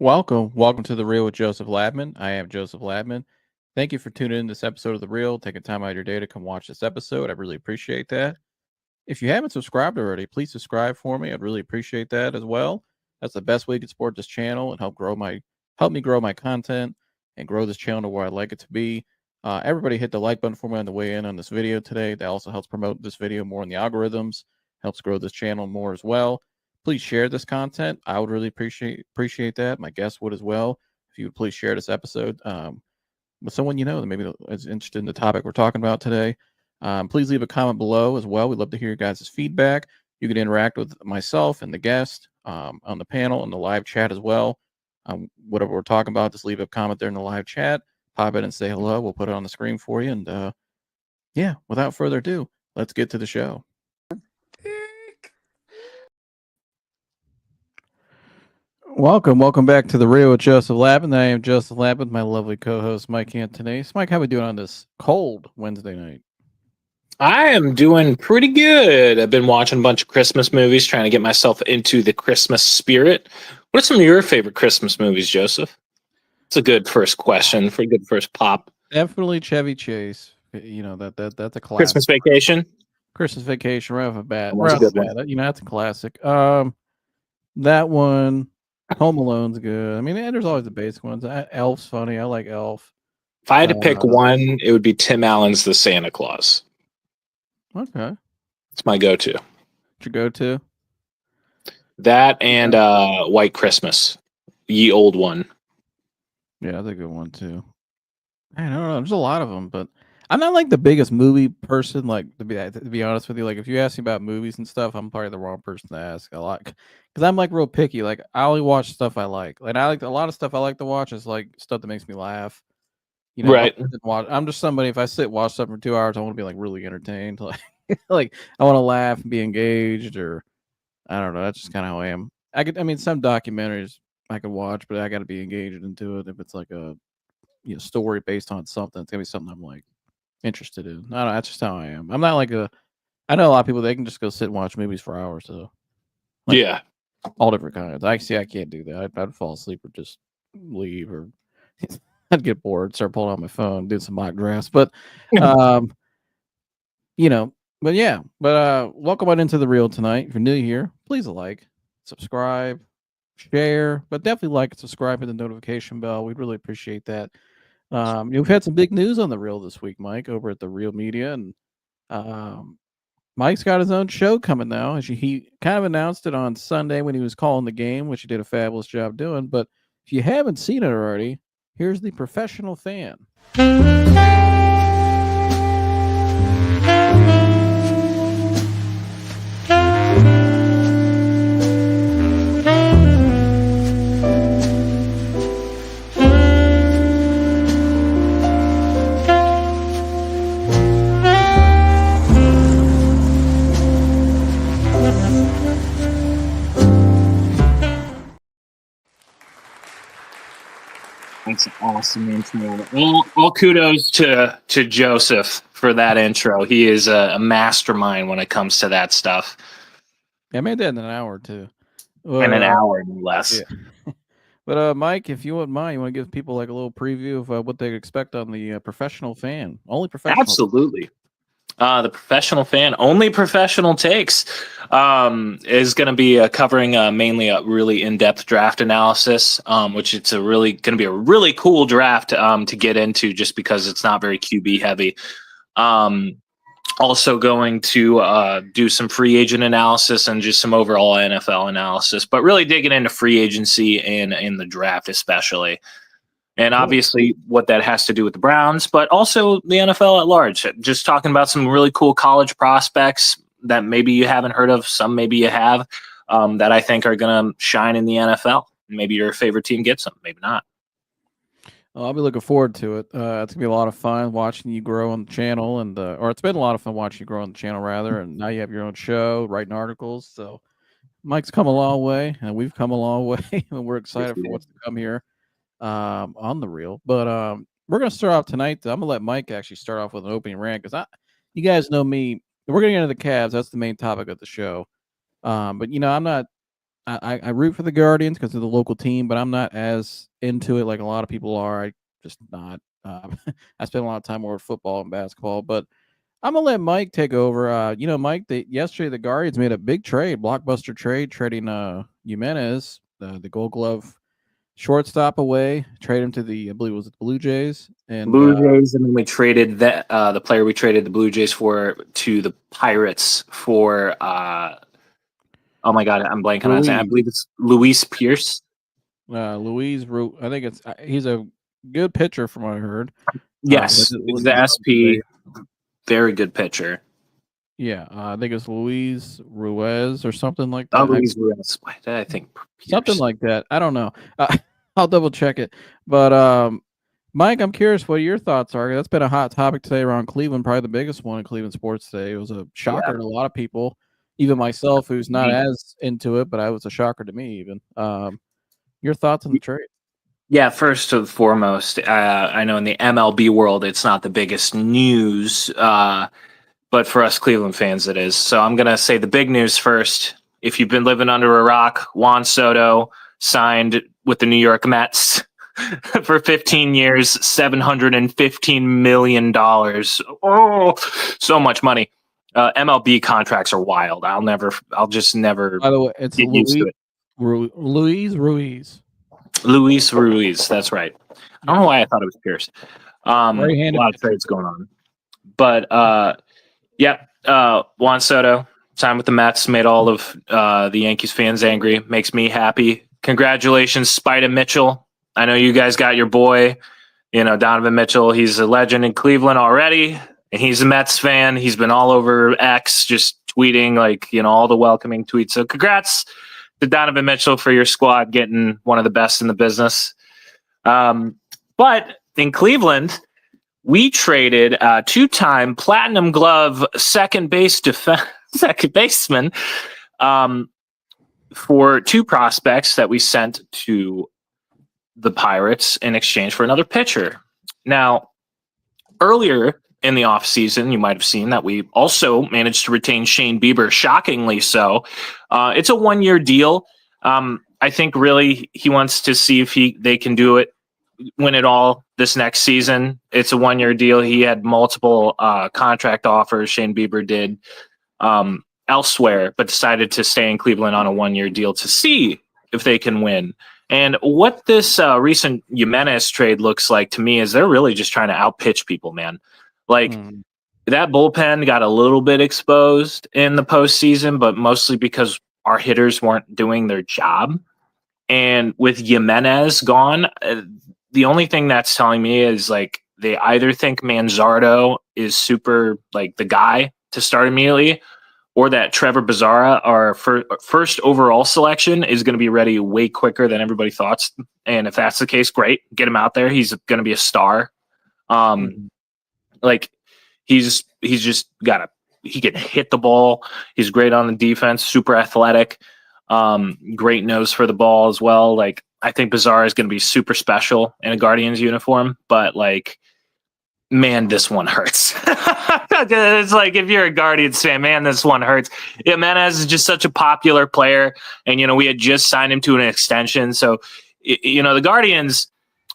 Welcome to The Real with Joseph Labman. I am Joseph Labman. Thank you for tuning in this episode of The Real, taking time out of your day to come watch this episode. I really appreciate that. If you haven't subscribed already, please subscribe for me. I'd really appreciate that as well. That's the best way you can support this channel and help me grow my content and grow this channel to where I'd like it to be. Everybody hit the like button for me on the way in on this video today. That also helps promote this video more in the algorithms, helps grow this channel more as well. Please share this content. I would really appreciate that. My guests would as well. If you would please share this episode with someone you know that maybe is interested in the topic we're talking about today. Please leave a comment below as well. We'd love to hear your guys' feedback. You can interact with myself and the guest on the panel and the live chat as well. Whatever we're talking about, just leave a comment there in the live chat. Pop in and say hello. We'll put it on the screen for you. And yeah, without further ado, let's get to the show. Welcome back to The Real with Joseph Labman. I am Joseph Labman, my lovely co-host Mike Antonese. Mike, how are we doing on this cold Wednesday night? I am doing pretty good. I've been watching a bunch of Christmas movies, trying to get myself into the Christmas spirit. What are some of your favorite Christmas movies, Joseph? It's a good first question for a good first pop. Definitely Chevy Chase. You know that's a classic. Christmas Vacation. Christmas Vacation, right off the bat. That's a good one. You know, that's a classic. That one, Home Alone's good. I mean, there's always the basic ones. Elf's funny. I like Elf. If I had to pick one, it would be Tim Allen's The Santa Claus. Okay. It's my go-to. What's your go-to? That and White Christmas. Ye old one. Yeah, that's a good one too. I don't know. There's a lot of them, but I'm not like the biggest movie person. Like to be honest with you, like if you ask me about movies and stuff, I'm probably the wrong person to ask a lot because I'm like real picky. Like I only watch stuff I like. Like I like a lot of stuff I like to watch is like stuff that makes me laugh. You know, Right. I'm just somebody. If I sit watch something for 2 hours, I want to be like really entertained. Like I want to laugh and be engaged, or I don't know. That's just kind of how I am. I mean, some documentaries I could watch, but I got to be engaged into it. If it's like a story based on something, it's gonna be something I'm like interested in. I don't know. That's just how I am. I'm not like I know a lot of people they can just go sit and watch movies for hours. So Like, yeah, all different kinds. I can't do that. I'd fall asleep or just leave, or I'd get bored, start pulling out my phone, do some mock drafts. But but yeah. But welcome on into The Real tonight. If you're new here, please like, subscribe, share, but definitely like and subscribe, hit the notification bell. We'd really appreciate that. We've had some big news on The Real this week, Mike, over at The Real Media, and Mike's got his own show coming now. He kind of announced it on Sunday when he was calling the game, which he did a fabulous job doing. But if you haven't seen it already, here's The Professional Fan. That's an awesome intro. All kudos to Joseph for that intro. He is a mastermind when it comes to that stuff. Yeah, I made that in an hour or two. In an hour, no less. Yeah. But Mike, if you wouldn't mind, you want to give people like a little preview of what they expect on The Professional Fan? Only professional. Absolutely. The Professional Fan, only professional takes, is going to be covering mainly a really in-depth draft analysis, which it's going to be a really cool draft to get into just because it's not very QB heavy. Also going to do some free agent analysis and just some overall NFL analysis, but really digging into free agency and in the draft especially. And obviously what that has to do with the Browns, but also the NFL at large. Just talking about some really cool college prospects that maybe you haven't heard of, some maybe you have, that I think are going to shine in the NFL. Maybe your favorite team gets them, maybe not. Well, I'll be looking forward to it. It's going to be a lot of fun watching you grow on the channel, or it's been a lot of fun watching you grow on the channel, rather, and now you have your own show, writing articles. So Mike's come a long way, and we've come a long way, and we're excited for what's to come here. On The Real, but we're gonna start off tonight. I'm gonna let Mike actually start off with an opening rant because you guys know me. We're gonna get into the Cavs. That's the main topic of the show. But I'm not I root for the Guardians because they're the local team, but I'm not as into it like a lot of people are. I just not. I spend a lot of time more with football and basketball, but I'm gonna let Mike take over. Mike, yesterday the Guardians made a big trade, blockbuster trade, trading Jimenez, the Gold Glove shortstop away, trade him to I believe it was the Blue Jays, and Blue Jays, and then we traded the player we traded the Blue Jays for to the Pirates for oh my god, I'm blanking on his name. I believe it's Luis Pierce. I think he's a good pitcher from what I heard. Yes, he's the SP. Very good pitcher. Yeah, I think it's Luis Ruiz or something like that. Oh, Luis Ruiz. Why did I think Pierce? Something like that. I don't know. I'll double check it. But Mike, I'm curious what your thoughts are. That's been a hot topic today around Cleveland, probably the biggest one in Cleveland sports today. It was a shocker to a lot of people, even myself, who's not as into it, but I was a shocker to me even. Your thoughts on the trade? Yeah, first and foremost, I know in the MLB world, it's not the biggest news, but for us Cleveland fans, it is. So I'm going to say the big news first. If you've been living under a rock, Juan Soto signed with the New York Mets for 15 years, $715 million. Oh, so much money. MLB contracts are wild. I'll just never. By the way, it's Luis Ruiz. Luis Ruiz, that's right. I don't know why I thought it was Pierce. A lot of trades going on. But, Juan Soto signed with the Mets, made all of the Yankees fans angry. Makes me happy. Congratulations, Spider Mitchell. I know you guys got your boy, Donovan Mitchell. He's a legend in Cleveland already, and he's a Mets fan. He's been all over X just tweeting, all the welcoming tweets. So congrats to Donovan Mitchell for your squad getting one of the best in the business. But in Cleveland, we traded a two-time Platinum Glove second baseman for two prospects that we sent to the Pirates in exchange for another pitcher. Now, earlier in the offseason, you might have seen that we also managed to retain Shane Bieber, shockingly so. It's a one-year deal. I think really he wants to see if they can do it, win it all this next season. It's a one-year deal. He had multiple contract offers, Shane Bieber did, elsewhere, but decided to stay in Cleveland on a one-year deal to see if they can win. And what this recent Jimenez trade looks like to me is they're really just trying to outpitch people, man. That bullpen got a little bit exposed in the postseason, but mostly because our hitters weren't doing their job. And with Jimenez gone, the only thing that's telling me is they either think Manzardo is super the guy to start immediately, or that Trevor Bazara, our first overall selection, is going to be ready way quicker than everybody thought. And if that's the case, great, get him out there. He's going to be a star. He's just he can hit the ball. He's great on the defense, super athletic, great nose for the ball as well. I think Bazara is going to be super special in a Guardians uniform, but man, this one hurts. It's if you're a Guardians fan, man, this one hurts. Jimenez is just such a popular player, and we had just signed him to an extension. So, the Guardians,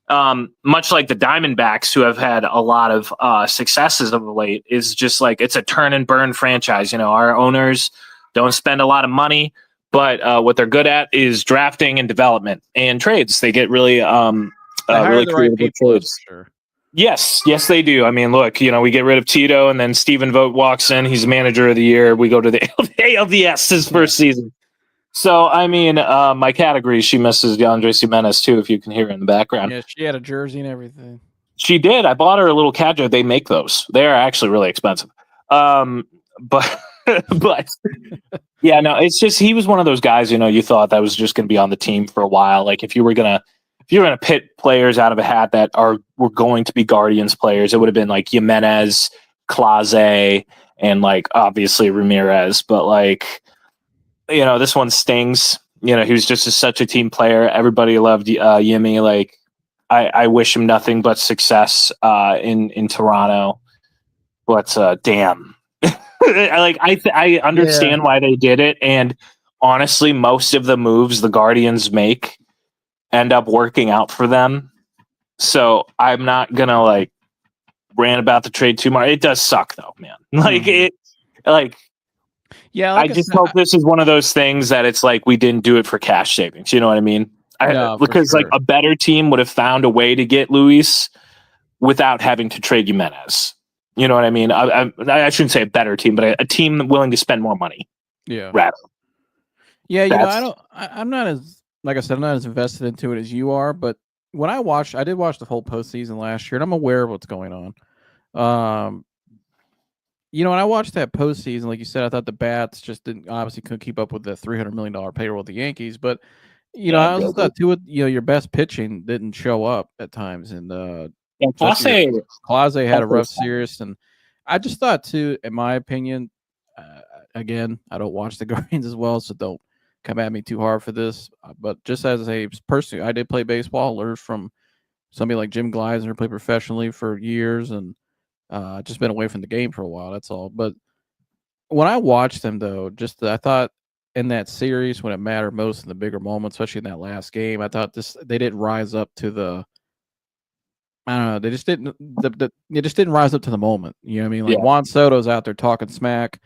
much like the Diamondbacks, who have had a lot of successes of late, is just it's a turn and burn franchise. Our owners don't spend a lot of money, but what they're good at is drafting and development and trades. They get really really creative trades. Sure. Yes, they do. I mean, look, we get rid of Tito, and then Stephen Vogt walks in. He's manager of the year. We go to the ALDS his first season. So, I mean, my category, she misses Andres Jimenez, too, if you can hear her in the background. Yeah, she had a jersey and everything. She did. I bought her a little cat jersey. They make those. They are actually really expensive. But yeah, no, it's just he was one of those guys, you thought that was just going to be on the team for a while. If you were going to pit players out of a hat that were going to be Guardians players, it would have been Jimenez, Clase, and obviously Ramirez. But this one stings. He was just such a team player. Everybody loved Yimmy. I wish him nothing but success in Toronto. But damn, I understand why they did it, and honestly, most of the moves the Guardians make end up working out for them. So I'm not gonna like rant about the trade too much. It does suck though, man. I just hope this is one of those things that it's like we didn't do it for cash savings. You know what I mean? Because like a better team would have found a way to get Luis without having to trade Jimenez. You know what I mean? I shouldn't say a better team, but a team willing to spend more money. Yeah. Rather. Yeah, I'm not as, like I said, I'm not as invested into it as you are, but when I did watch the whole postseason last year, and I'm aware of what's going on. When I watched that postseason, like you said, I thought the bats just couldn't keep up with the $300 million payroll of the Yankees. But I also thought too, your best pitching didn't show up at times, and Clase had a rough series, and I just thought too, in my opinion, again, I don't watch the Guardians as well, so don't come at me too hard for this. But just as a person, I did play baseball, learned from somebody like Jim Gleisner, played professionally for years, and just been away from the game for a while. That's all. But when I watched them, though, I thought in that series when it mattered most in the bigger moments, especially in that last game, I thought they didn't rise up to the. I don't know. They just didn't. They just didn't rise up to the moment. You know what I mean? Like Juan Soto's out there talking smack.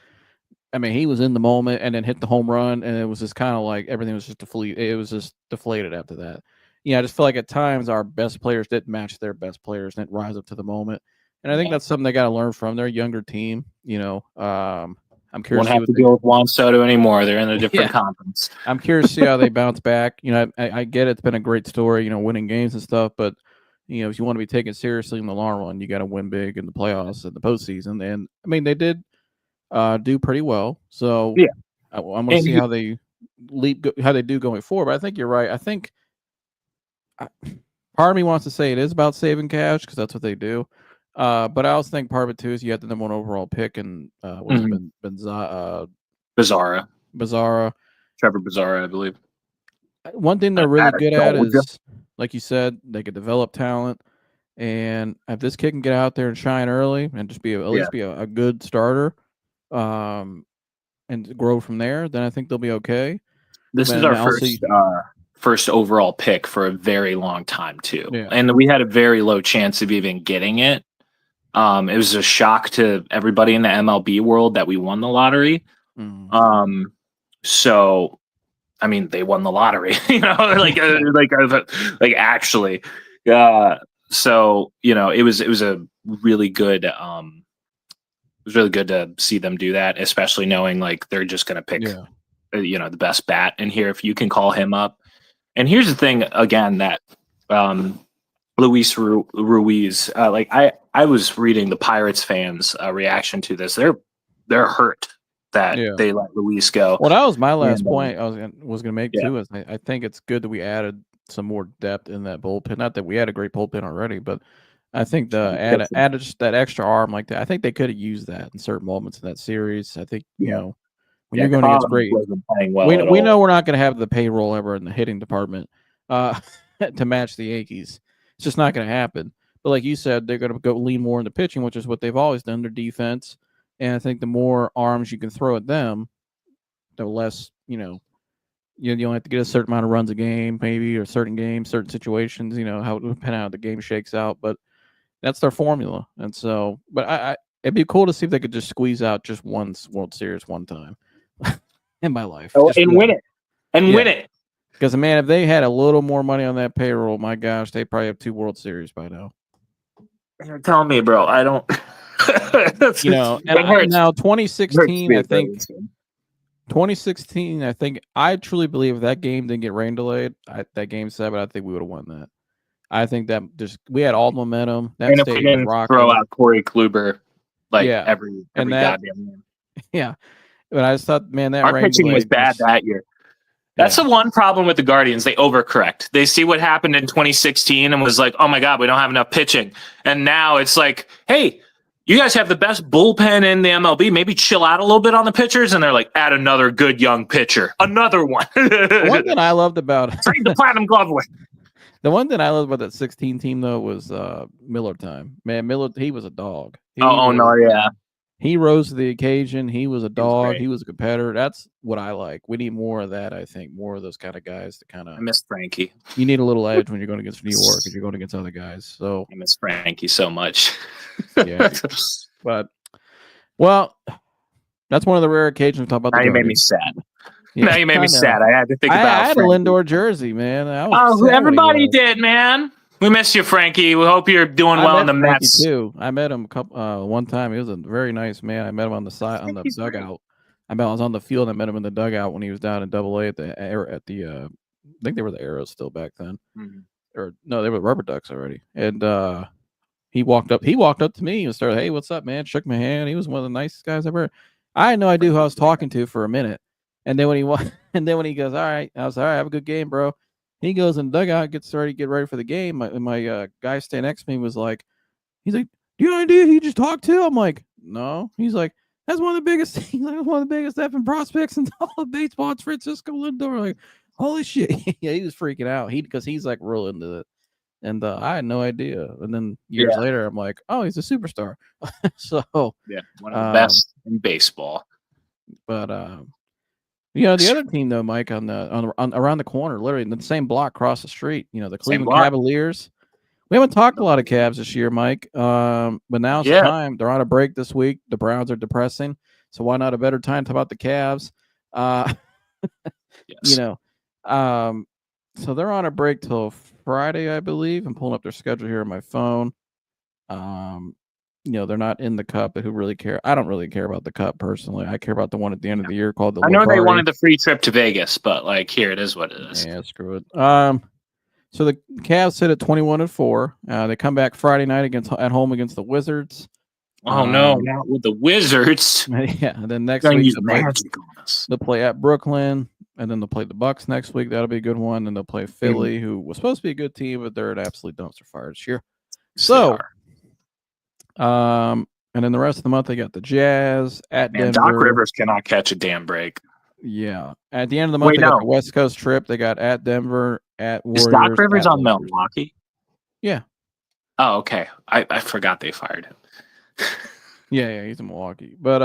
I mean, he was in the moment and then hit the home run, and it was just kind of like everything was just deflated. It was just deflated after that. I just feel like at times our best players didn't match their best players, didn't rise up to the moment. And I think that's something they got to learn from their younger team. I'm curious. Won't have to deal with Juan Soto anymore. They're in a different conference. I'm curious to see how they bounce back. I get it's been a great story, winning games and stuff, but if you want to be taken seriously in the long run, you got to win big in the playoffs and the postseason. And I mean, they did do pretty well. So I'm going to see how they do going forward. But I think you're right. I think part of me wants to say it is about saving cash because that's what they do. But I also think part of it too is you had the number 1 overall pick and Bizarra, Trevor Bizarra, I believe. One thing they're really good at is, like you said, they could develop talent, and if this kid can get out there and shine early and just be at least be a good starter, and grow from there, then I think they'll be okay. This is our first overall pick for a very long time too, and we had a very low chance of even getting it. It was a shock to everybody in the MLB world that we won the lottery. So, I mean, they won the lottery, actually. So, it was a really good. It was really good to see them do that, especially knowing like they're just going to pick, the best bat in here if you can call him up. And here's the thing again that Luis Ruiz, I was reading the Pirates fans' reaction to this. They're hurt that they let Luis go. Well, that was my last point I was going to make too. Is I think it's good that we added some more depth in that bullpen. Not that we had a great bullpen already, but I think added just that extra arm like that. I think they could have used that in certain moments in that series. I think when you're going against great, we know we're not going to have the payroll ever in the hitting department to match the Yankees. It's just not going to happen. But like you said, they're going to go lean more into pitching, which is what they've always done, their defense. And I think the more arms you can throw at them, the less, you only have to get a certain amount of runs a game, maybe, or certain games, certain situations, how depending on how the game shakes out. But that's their formula. And so, but it'd be cool to see if they could just squeeze out just one World Series one time in my life. And win it. Win it. Because, man, if they had a little more money on that payroll, my gosh, they probably have 2 World Series by now. You're telling me, bro. I don't. Now 2016, I think. 2016, I think. I truly believe if that game didn't get rain delayed, that game 7, I think we would have won that. I think that we had all the momentum. That and if we didn't throw out Corey Kluber, every goddamn game. Yeah, but I just thought, man, that our pitching was bad that year. That's the one problem with the Guardians. They overcorrect. They see what happened in 2016 and was like, oh my God, we don't have enough pitching. And now it's like, hey, you guys have the best bullpen in the MLB. Maybe chill out a little bit on the pitchers. And they're like, add another good young pitcher. Another one. The one thing I loved about trade the Platinum Glove away. The one thing I loved about that 16 team, though, was Miller time. Man, Miller, he was a dog. Yeah. he rose to the occasion. He was a dog. great. He was a competitor. That's what I like. We need more of that. I think more of those kind of guys to kind I of. miss Frankie. You need a little edge when you're going against New York because you're going against other guys. So I miss Frankie so much. yeah, but well, that's one of the rare occasions we talk about. Now the you made Guardians. me sad. Yeah, now you made me sad. I had to think I about. had Frankie. a Lindor jersey, man. I was everybody did, man. We miss you, Frankie. We hope you're doing well in the Frankie Mets too. I met him one time. He was a very nice man. I met him on the side on the dugout. I was on the field. I met him in the dugout when he was down in AA at the I think they were the Arrows still back then, or no, they were Rubber Ducks already. And he walked up to me and started, "Hey, what's up, man?" Shook my hand. He was one of the nicest guys ever. I had no idea who I was talking to for a minute. And then when he goes, "All right," I was all right. Have a good game, bro. He goes in the dugout, get ready for the game. My guy standing next to me was like, he's like, "Do you have any idea who you just talked to?" I'm like, "No." He's like, "That's one of the biggest effing prospects in all of baseball. It's Francisco Lindor." I'm like, holy shit. Yeah, he was freaking out. Because he's like real into it. And I had no idea. And then years later, I'm like, "Oh, he's a superstar." So yeah, one of the best in baseball. But the other team though, Mike, on around the corner, literally in the same block across the street, the Cleveland Cavaliers. We haven't talked a lot of Cavs this year, Mike. But now's the time. They're on a break this week. The Browns are depressing, so why not a better time to talk about the Cavs? So they're on a break till Friday, I believe. I'm pulling up their schedule here on my phone. They're not in the cup, but who really care? I don't really care about the cup personally. I care about the one at the end of the year called the. I know they wanted the free trip to Vegas, but here it is what it is. Yeah, screw it. So the Cavs sit at 21-4. They come back Friday night at home against the Wizards. Oh no, not with the Wizards. Yeah, and then next week they'll play at Brooklyn, and then they'll play the Bucks next week. That'll be a good one. And they'll play Philly, who was supposed to be a good team, but they're an absolute dumpster fire this year. So, and then the rest of the month they got the Jazz at Denver. Doc Rivers cannot catch a damn break. Yeah, at the end of the month they got the West Coast trip. They got at Denver, at Warriors. Is Doc Rivers on Milwaukee? Yeah. Oh, okay. I forgot they fired him. Yeah, he's in Milwaukee. But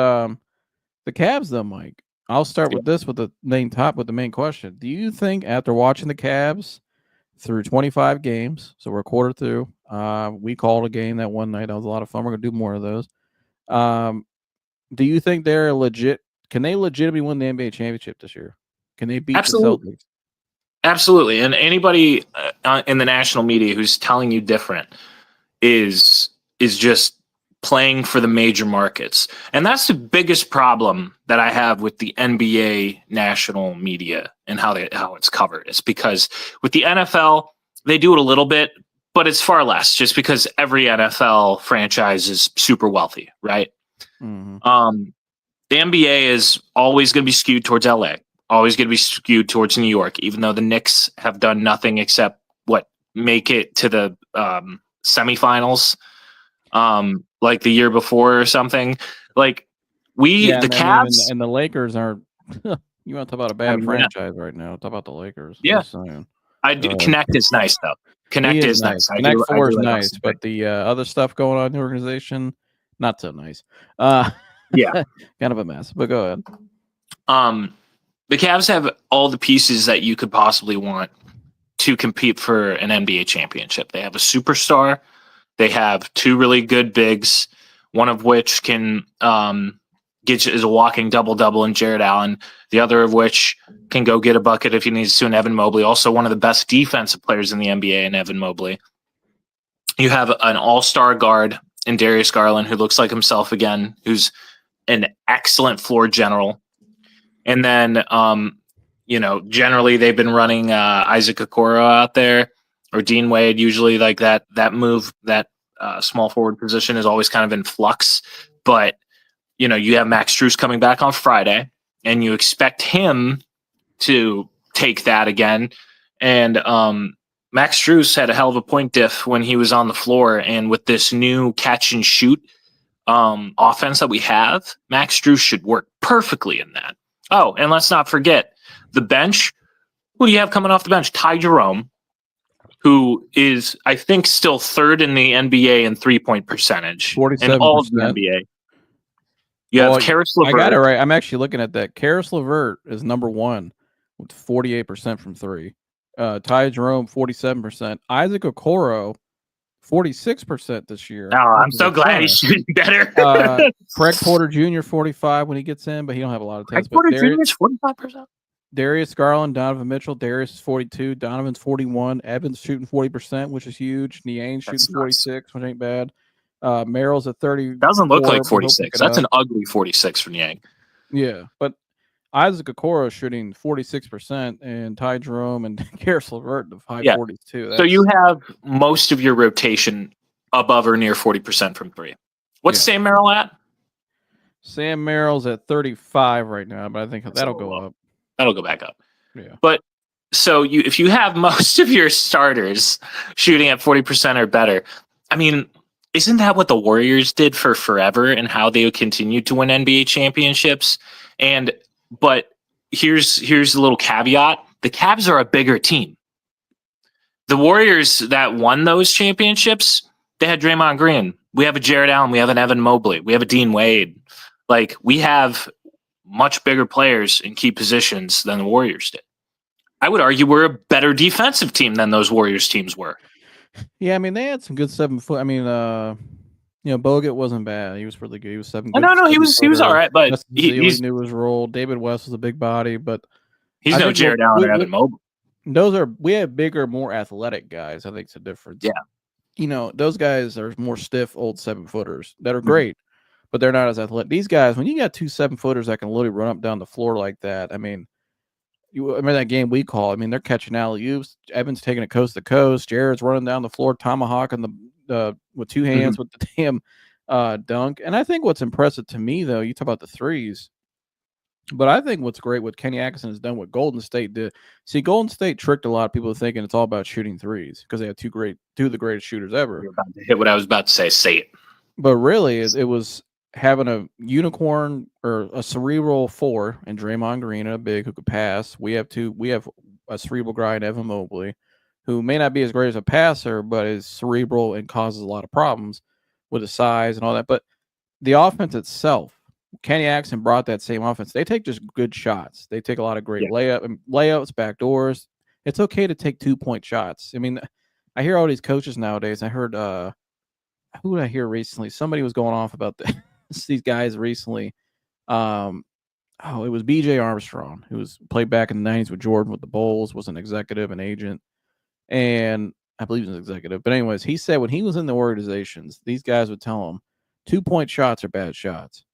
the Cavs, though, Mike. I'll start with this with the main question. Do you think after watching the Cavs through 25 games, so we're a quarter through, we called a game that one night. That was a lot of fun. We're gonna do more of those. Do you think they're legit? Can they legitimately win the NBA championship this year? Can they beat the Celtics? Absolutely. And anybody in the national media who's telling you different is just playing for the major markets. And that's the biggest problem that I have with the NBA national media and how it's covered. It's because with the NFL, they do it a little bit, but it's far less just because every NFL franchise is super wealthy, right? Mm-hmm. The NBA is always going to be skewed towards LA, always going to be skewed towards New York, even though the Knicks have done nothing except make it to the semifinals. Like the year before or something. The Cavs and the Lakers are. You want to talk about a bad franchise right now? Talk about the Lakers. Yeah, I do. Connect is nice though. Connect is nice. Connect 4 is nice, but the other stuff going on in the organization, not so nice. Yeah, kind of a mess. But go ahead. The Cavs have all the pieces that you could possibly want to compete for an NBA championship. They have a superstar. They have 2 really good bigs, one of which can is a walking double-double in Jared Allen, the other of which can go get a bucket if he needs to in Evan Mobley, also one of the best defensive players in the NBA in Evan Mobley. You have an all-star guard in Darius Garland who looks like himself again, who's an excellent floor general. And then, generally they've been running Isaac Okoro out there. Or Dean Wade, usually like that move, that small forward position is always kind of in flux. But, you have Max Strus coming back on Friday, and you expect him to take that again. And Max Strus had a hell of a point diff when he was on the floor. And with this new catch and shoot offense that we have, Max Strus should work perfectly in that. Oh, and let's not forget the bench. Who do you have coming off the bench? Ty Jerome, who is, I think, still 3rd in the NBA in 3-point percentage. 47%. In all of the NBA. You have Karis LeVert. I got it right. I'm actually looking at that. Karis LeVert is number 1 with 48% from 3. Ty Jerome, 47%. Isaac Okoro, 46% this year. Oh, I'm so glad he's shooting better. Craig Porter Jr., 45 when he gets in, but he don't have a lot of tests. Craig Porter Jr. is 45%. Darius Garland, Donovan Mitchell. Darius is 42. Donovan's 41. Evans shooting 40%, which is huge. Niang's shooting 46, which ain't bad. Merrill's at 30. Doesn't look like 46. That's an ugly 46 for Niang. Yeah, but Isaac Okoro shooting 46%, and Ty Jerome and Karis LeVert the high 40s too. So you have most of your rotation above or near 40% from 3. What's Sam Merrill at? Sam Merrill's at 35 right now, but I think that'll go up. That'll go back up. Yeah. But so if you have most of your starters shooting at 40% or better, I mean, isn't that what the Warriors did for forever and how they would continue to win NBA championships? But here's a little caveat. The Cavs are a bigger team. The Warriors that won those championships, they had Draymond Green. We have a Jared Allen. We have an Evan Mobley. We have a Dean Wade. Like, we have much bigger players in key positions than the Warriors did. I would argue we're a better defensive team than those Warriors teams were. Yeah, I mean, they had some good 7-foot. I mean, Bogut wasn't bad. He was really good. He was 7. No, he was all right, but he knew his role. David West was a big body, but he's no Jared Allen or Evan Mobley. We have bigger, more athletic guys. I think it's a difference. Yeah, those guys are more stiff, old 7-footers that are great, but they're not as athletic. These guys, when you got 2 7-footers that can literally run up down the floor like that, I mean, you remember that game we call? I mean, they're catching alley-oops. Evans taking it coast to coast. Jared's running down the floor, tomahawking with 2 hands with the damn dunk. And I think what's impressive to me, though, you talk about the threes, but I think what's great what Kenny Atkinson has done, what Golden State did. See, Golden State tricked a lot of people thinking it's all about shooting threes because they have two of the greatest shooters ever. You're about to hit what I was about to say. Say it. But really, it was having a unicorn or a cerebral 4 and Draymond Green, a big who could pass. We have a cerebral guy in Evan Mobley, who may not be as great as a passer, but is cerebral and causes a lot of problems with his size and all that. But the offense itself, Kenny Atkinson brought that same offense. They take just good shots. They take a lot of great layups, backdoors. It's okay to take 2-point shots. I mean, I hear all these coaches nowadays. I heard who did I hear recently? Somebody was going off about these guys recently. It was BJ Armstrong, who played back in the 90s with Jordan with the Bulls, was an executive, an agent, and I believe he was an executive. But anyways, he said when he was in the organizations, these guys would tell him 2-point shots are bad shots.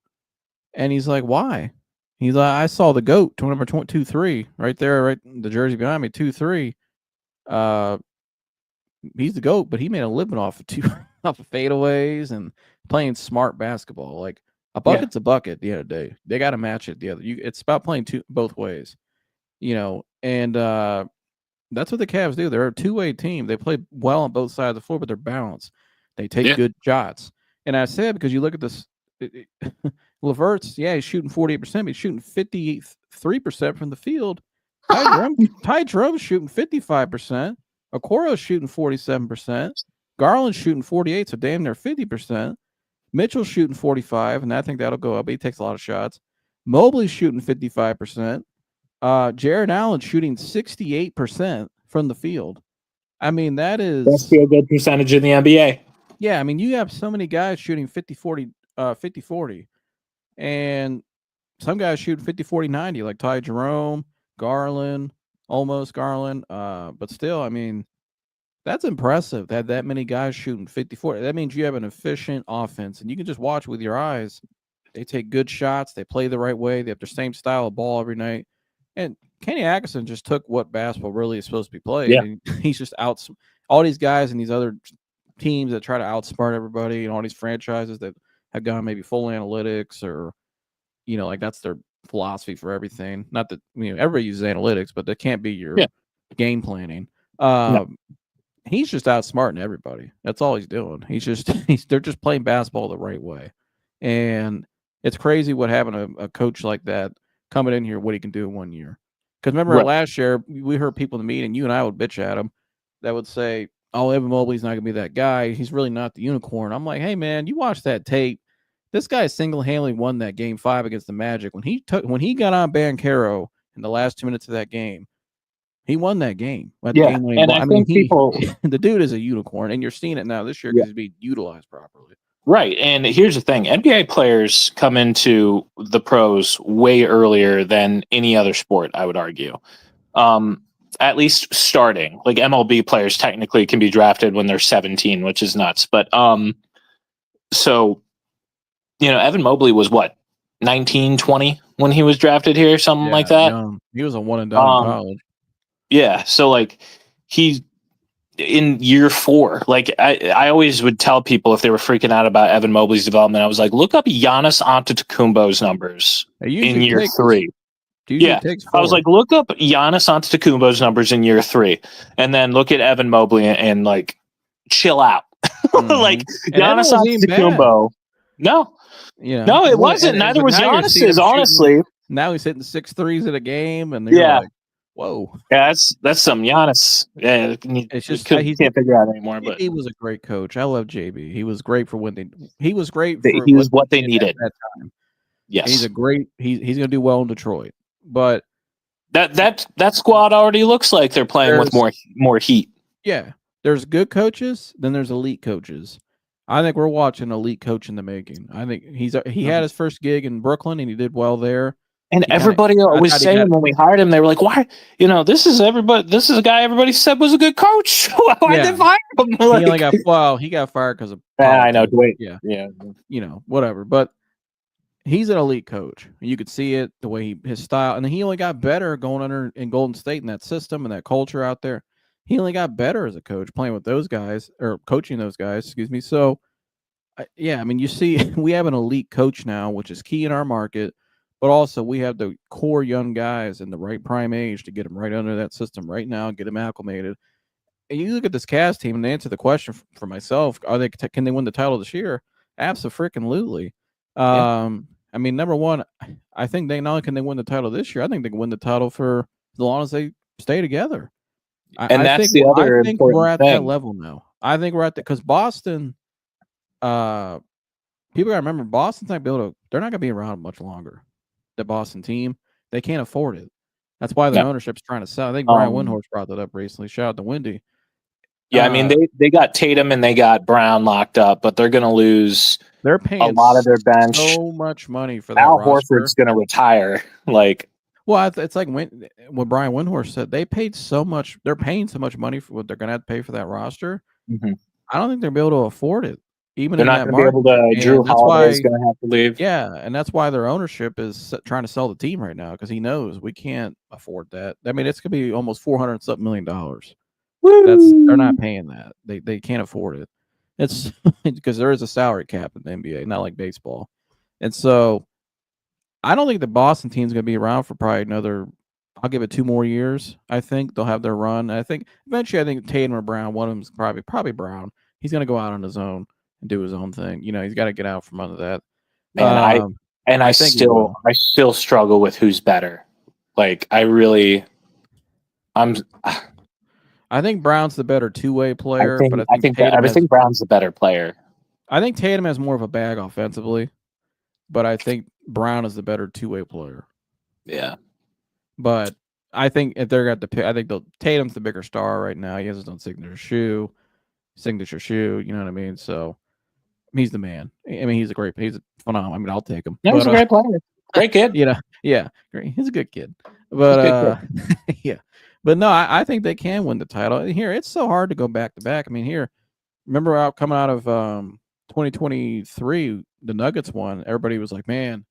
And he's like, why? He's like, I saw the GOAT, number 2-3, right there, right the jersey behind me, 2-3. He's the GOAT, but he made a living off of fadeaways and playing smart basketball. Like a bucket's a bucket at the end of the day. They got to match it the other. It's about playing both ways, and that's what the Cavs do. They're a two-way team. They play well on both sides of the floor, but they're balanced. They take good shots. And I said, because you look at this, LeVert's, he's shooting 48%, but he's shooting 53% from the field. Ty Jerome's shooting 55%. Okoro's shooting 47%. Garland's shooting 48%, so damn near 50%. Mitchell's shooting 45%, and I think that'll go up. He takes a lot of shots. Mobley's shooting 55%. Jared Allen's shooting 68% from the field. I mean, that's still a good percentage in the NBA. Yeah, I mean, you have so many guys shooting 50-40, and some guys shoot 50-40-90, like Ty Jerome, Garland, almost Garland. But still, I mean, that's impressive to have that many guys shooting 50-40. That means you have an efficient offense, and you can just watch with your eyes. They take good shots. They play the right way. They have their same style of ball every night. And Kenny Atkinson just took what basketball really is supposed to be played. Yeah. And he's just all these guys and these other teams that try to outsmart everybody, and all these franchises that have gone maybe full analytics or, like that's their philosophy for everything. Not that, everybody uses analytics, but that can't be your game planning. No. He's just outsmarting everybody. That's all he's doing. They're just playing basketball the right way. And it's crazy what having a coach like that coming in here, what he can do in 1 year. Because remember last year, we heard people in the meeting, you and I would bitch at him, that would say, oh, Evan Mobley's not going to be that guy. He's really not the unicorn. I'm like, hey, man, you watch that tape. This guy single-handedly won that game 5 against the Magic. When he got on Banchero in the last 2 minutes of that game, he won that game. The game winning and ball. I think people, the dude is a unicorn, and you're seeing it now this year because he's being utilized properly. Right. And here's the thing. NBA players come into the pros way earlier than any other sport, I would argue. At least starting. Like MLB players technically can be drafted when they're 17, which is nuts. But so, Evan Mobley was what, 19, 20 when he was drafted here, something like that. Young. He was a one and done in college. Yeah. So like he's in year 4, like I always would tell people if they were freaking out about Evan Mobley's development, I was like, look up Giannis Antetokounmpo's numbers in year 3. Yeah, I was like, look up Giannis Antetokounmpo's numbers in year 3, and then look at Evan Mobley and like chill out. Like Giannis Antetokounmpo. No, no, it wasn't. Neither was Giannis's. Honestly, now he's hitting 6 threes in a game, and you're like, whoa. Yeah, that's some Giannis. Yeah, it's just he can't figure out anymore. But he was a great coach. I love JB. He was great for when he was great. He was what they needed at that time. Yes, and he's a great. He's going to do well in Detroit. But that squad already looks like they're playing with more heat. Yeah, there's good coaches, then there's elite coaches. I think we're watching elite coach in the making. I think he had his first gig in Brooklyn and he did well there. And everybody was saying when we hired him, they were like, "Why? This is a guy everybody said was a good coach. Why did they fire him?" He got fired because of. I know. Wait, yeah. Whatever. But he's an elite coach. You could see it the way his style, and he only got better going under in Golden State in that system and that culture out there. He only got better as a coach playing with those guys or coaching those guys. Excuse me. So, you see, we have an elite coach now, which is key in our market. But also, we have the core young guys in the right prime age to get them right under that system right now, get them acclimated. And you look at this Cavs team, and to answer the question for myself, can they win the title this year? Absolutely. Number one, I think they not only can they win the title this year, I think they can win the title for as long as they stay together. And that's the other important thing. I think we're at that level now. I think we're at that because Boston, people got to remember Boston's not they're not going to be around much longer. The Boston team, they can't afford it. That's why the ownership's trying to sell. I think Brian Windhorst brought that up recently. Shout out to Wendy. Yeah, they got Tatum and they got Brown locked up, but they're going to lose. They're paying a lot of their bench. So much money for that. Al Horford's going to retire. It's like what Brian Windhorst said. They paid so much. They're paying so much money for what they're going to have to pay for that roster. Mm-hmm. I don't think they'll be able to afford it. Even they're not going to be able to. Drew Holiday's going to have to leave. Yeah, and that's why their ownership is trying to sell the team right now because he knows we can't afford that. It's going to be almost $400-something million. They're not paying that. They can't afford it. It's because there is a salary cap in the NBA, not like baseball, and so I don't think the Boston team's going to be around for probably another. I'll give it 2 more years. I think they'll have their run. I think eventually, I think Tatum or Brown. One of them's probably Brown. He's going to go out on his own and do his own thing. He's got to get out from under that. Man, I still struggle with who's better. I think Brown's the better 2-way player, but I think Brown's the better player. I think Tatum has more of a bag offensively, but I think Brown is the better 2-way player. Yeah. But I think if they're at the pick, I think Tatum's the bigger star right now. He has his own signature shoe. You know what I mean? So he's the man. He's a phenomenal. I'll take him. Yeah, he's a great player. Great kid. Yeah, great. He's a good kid. But yeah. But no, I think they can win the title. Here, it's so hard to go back to back. Remember coming out of 2023, the Nuggets won. Everybody was like, man,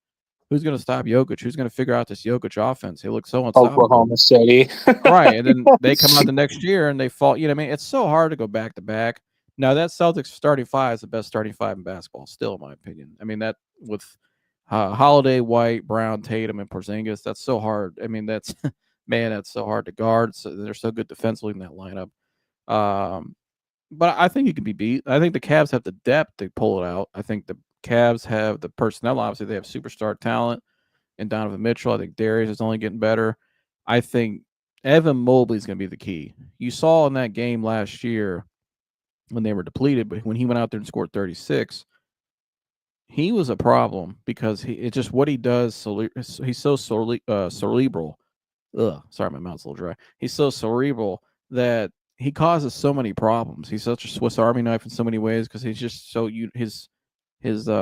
who's going to stop Jokic? Who's going to figure out this Jokic offense? He looks so unstoppable. Oklahoma City. Right. And then they come out the next year and they fall. It's so hard to go back to back. Now, that Celtics starting 5 is the best starting 5 in basketball, still, in my opinion. That with Holiday, White, Brown, Tatum, and Porzingis, that's so hard. That's so hard to guard. So they're so good defensively in that lineup. But I think he can be beat. I think the Cavs have the depth to pull it out. I think the Cavs have the personnel. Obviously, they have superstar talent in Donovan Mitchell. I think Darius is only getting better. I think Evan Mobley is going to be the key. You saw in that game last year when they were depleted, but when he went out there and scored 36, he was a problem because it's just what he does. He's so cerebral. Ugh, sorry, my mouth's a little dry. He's so cerebral that he causes so many problems. He's such a Swiss Army knife in so many ways because he's just so his what's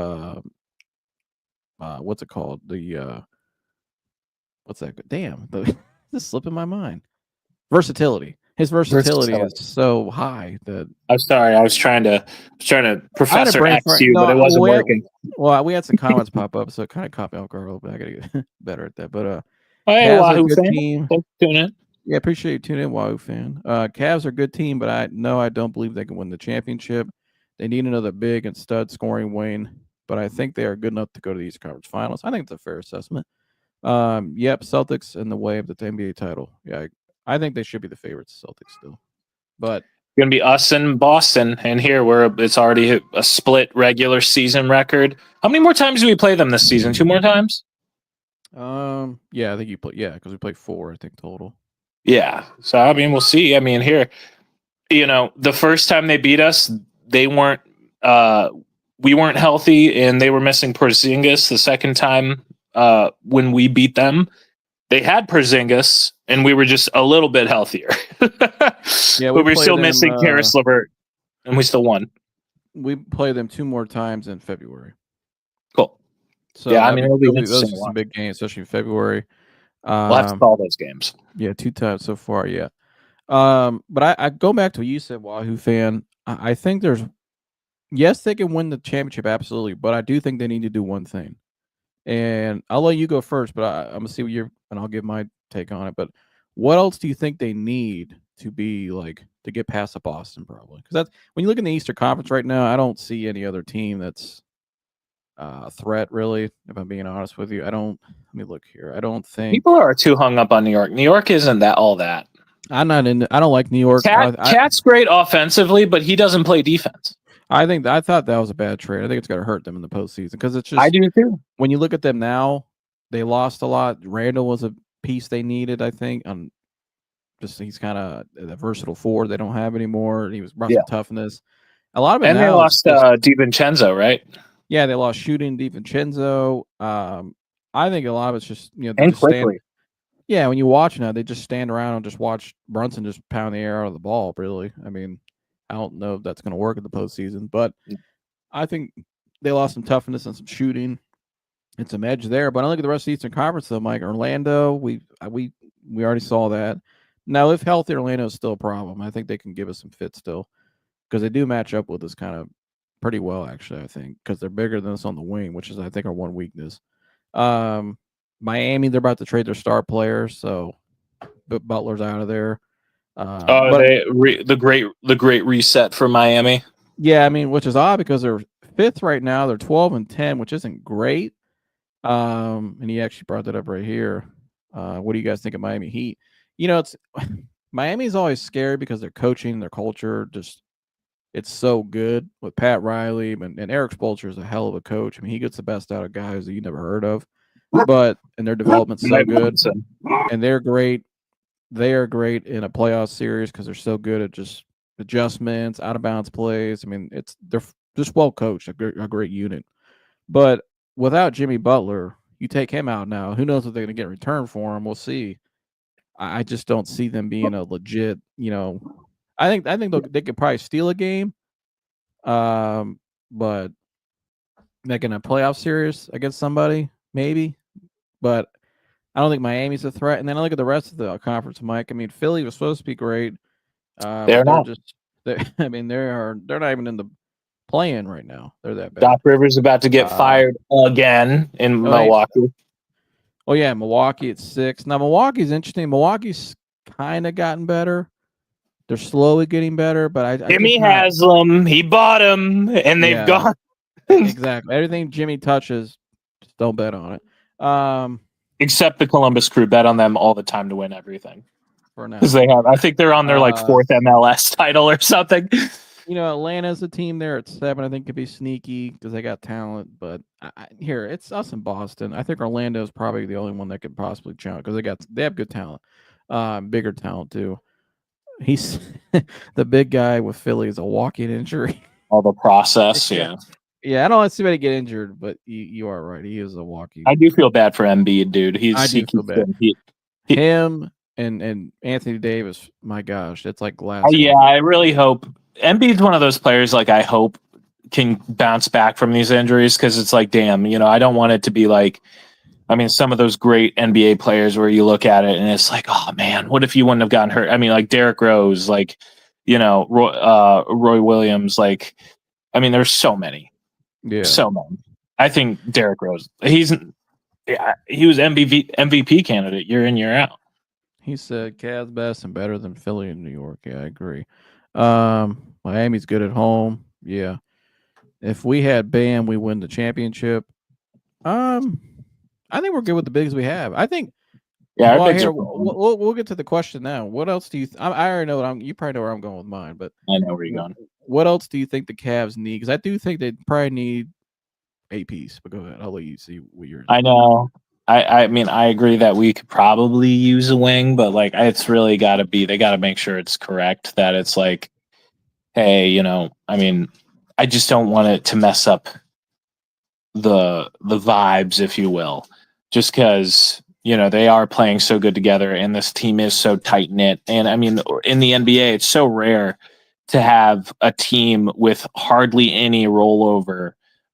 it called? What's that? Damn, this slipping my mind. Versatility. His versatility is so high that I'm sorry. I was trying to Professor X you, no, but it wasn't working. Well, we had some comments pop up, so it kind of caught me off guard a little bit. I gotta get better at that. But hey, Cavs Wahoo are a good fan. team. Thanks for tuning in. Yeah, appreciate you tuning in, Wahoo fan. Cavs are a good team, but I don't believe they can win the championship. They need another big and stud scoring wing, but I think they are good enough to go to the East Conference Finals. I think it's a fair assessment. Yep, Celtics in the way of the NBA title. Yeah, I think they should be the favorites, Celtics still. But it's gonna be us and Boston, and here it's already a split regular season record. How many more times do we play them this season? 2 more times? Yeah, I think you play. Yeah, because we played 4, I think total. Yeah, so I mean, we'll see. I mean, here, the first time they beat us, they weren't. We weren't healthy, and they were missing Porzingis. The second time, when we beat them, they had Porzingis, and we were just a little bit healthier. Yeah, but we're still missing Karis LeVert, and we still won. We play them 2 more times in February. Cool. So yeah, I mean, those are some big games, especially in February. We'll have to call those games. Yeah, 2 times so far. Yeah. But I go back to what you said, Wahoo fan. I think yes, they can win the championship, absolutely, but I do think they need to do one thing. And I'll let you go first, but I'm gonna see and I'll give my take on it. But what else do you think they need to be to get past the Boston? Probably because that's when you look in the Eastern Conference right now. I don't see any other team that's a threat, really. If I'm being honest with you, I don't. Let me look here. I don't think people are too hung up on New York. New York isn't all that. I'm not in. I don't like New York. Cat's great offensively, but he doesn't play defense. I thought that was a bad trade. I think it's going to hurt them in the postseason because it's just. I do too. When you look at them now, they lost a lot. Randall was a piece they needed, I think. He's kind of a versatile forward they don't have anymore. He was brought some toughness. A lot of it, and they lost DiVincenzo, right? Yeah, they lost shooting DiVincenzo. I think a lot of it's just and quickly. Yeah, when you watch now, they just stand around and just watch Brunson just pound the air out of the ball. Really, I mean, I don't know if that's going to work in the postseason, but I think they lost some toughness and some shooting and some edge there. But I look at the rest of the Eastern Conference, though, Mike. Orlando, we already saw that. Now, if healthy, Orlando is still a problem. I think they can give us some fit still because they do match up with us kind of pretty well, actually, I think, because they're bigger than us on the wing, which is, I think, our one weakness. Miami, they're about to trade their star players, so but Butler's out of there. The great reset for Miami. Yeah, I mean, which is odd because they're 5th right now. They're 12-10, which isn't great. And he actually brought that up right here. What do you guys think of Miami Heat? It's Miami's always scary because their coaching, their culture, just it's so good with Pat Riley and Eric Spoelstra is a hell of a coach. I mean, he gets the best out of guys that you never heard of. And their development's so good, and they're great. They are great in a playoff series because they're so good at just adjustments, out of bounds plays. I mean, they're just well coached, a great unit. But without Jimmy Butler, you take him out now. Who knows what they're going to get in return for him? We'll see. I just don't see them being a legit. I think they could probably steal a game, but making a playoff series against somebody maybe. But I don't think Miami's a threat. And then I look at the rest of the conference, Mike. I mean, Philly was supposed to be great. They're not. They're not even in the play-in right now. They're that bad. Doc Rivers about to get fired again in Milwaukee. Oh yeah, Milwaukee at 6. Now Milwaukee's interesting. Milwaukee's kind of gotten better. They're slowly getting better, but Jimmy Haslam, he bought him, and they've gone. Exactly. Everything Jimmy touches, just don't bet on it. Except the Columbus Crew, bet on them all the time to win everything. For now, because I think they're on their 4th MLS title or something. Atlanta's a team there at 7. I think could be sneaky because they got talent. But here, it's us in Boston. I think Orlando is probably the only one that could possibly challenge because they have good talent, bigger talent too. He's the big guy with Philly is a walking injury. All the process, yeah. Yeah, I don't want to see anybody get injured, but you are right. He is a walking. I do feel bad for Embiid, dude. I do feel bad. He, Him and Anthony Davis, my gosh, it's like glass. yeah, I really hope Embiid's one of those players. Like, I hope can bounce back from these injuries, because it's like, damn, I don't want it to be like, I mean, some of those great NBA players where you look at it and it's like, oh man, what if you wouldn't have gotten hurt? I mean, like Derrick Rose, like, Roy Williams, like, I mean, there's so many. Yeah. So many. I think Derrick Rose, he was MVP candidate year in, year out. He said Cavs best and better than Philly and New York. Yeah, I agree. Miami's good at home. Yeah. If we had Bam, we win the championship. I think we're good with the bigs we have. I think. Yeah, well, here, we'll get to the question now. What else do you? I already know you probably know where I'm going with mine, but I know where you're going. What else do you think the Cavs need? Because I do think they probably need a piece. But go ahead. I'll let you see what yours. I know. I mean, I agree that we could probably use a wing, but like, it's really got to be. They got to make sure it's correct. That it's like, hey, I mean, I just don't want it to mess up the vibes, if you will, just because they are playing so good together and this team is so tight knit. And I mean, in the NBA, it's so rare to have a team with hardly any rollover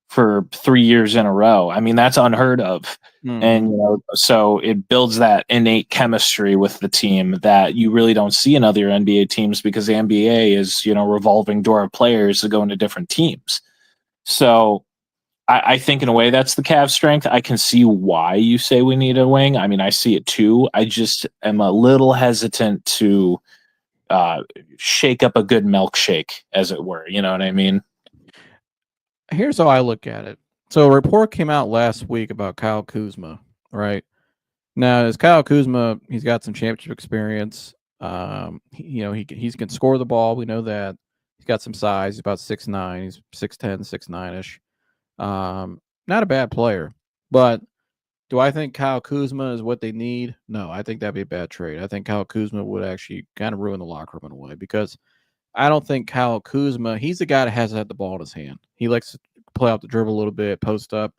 for 3 years in a row. I mean, that's unheard of. And so it builds that innate chemistry with the team that you really don't see in other NBA teams, because the NBA is revolving door of players that go into different teams. So I think in a way that's the Cavs' strength. I can see why you say we need a wing. I mean, I see it too. I just am a little hesitant to shake up a good milkshake, as it were. You know what I mean? Here's how I look at it. So a report came out last week about Kyle Kuzma, right? Now, as Kyle Kuzma, he's got some championship experience. He can score the ball. We know that. He's got some size. He's about 6'9". He's 6'10", 6'9"-ish. Not a bad player. But do I think Kyle Kuzma is what they need? No, I think that'd be a bad trade. I think Kyle Kuzma would actually kind of ruin the locker room in a way, because I don't think Kyle Kuzma, he's the guy that hasn't had the ball in his hand. He likes to play off the dribble a little bit, post up.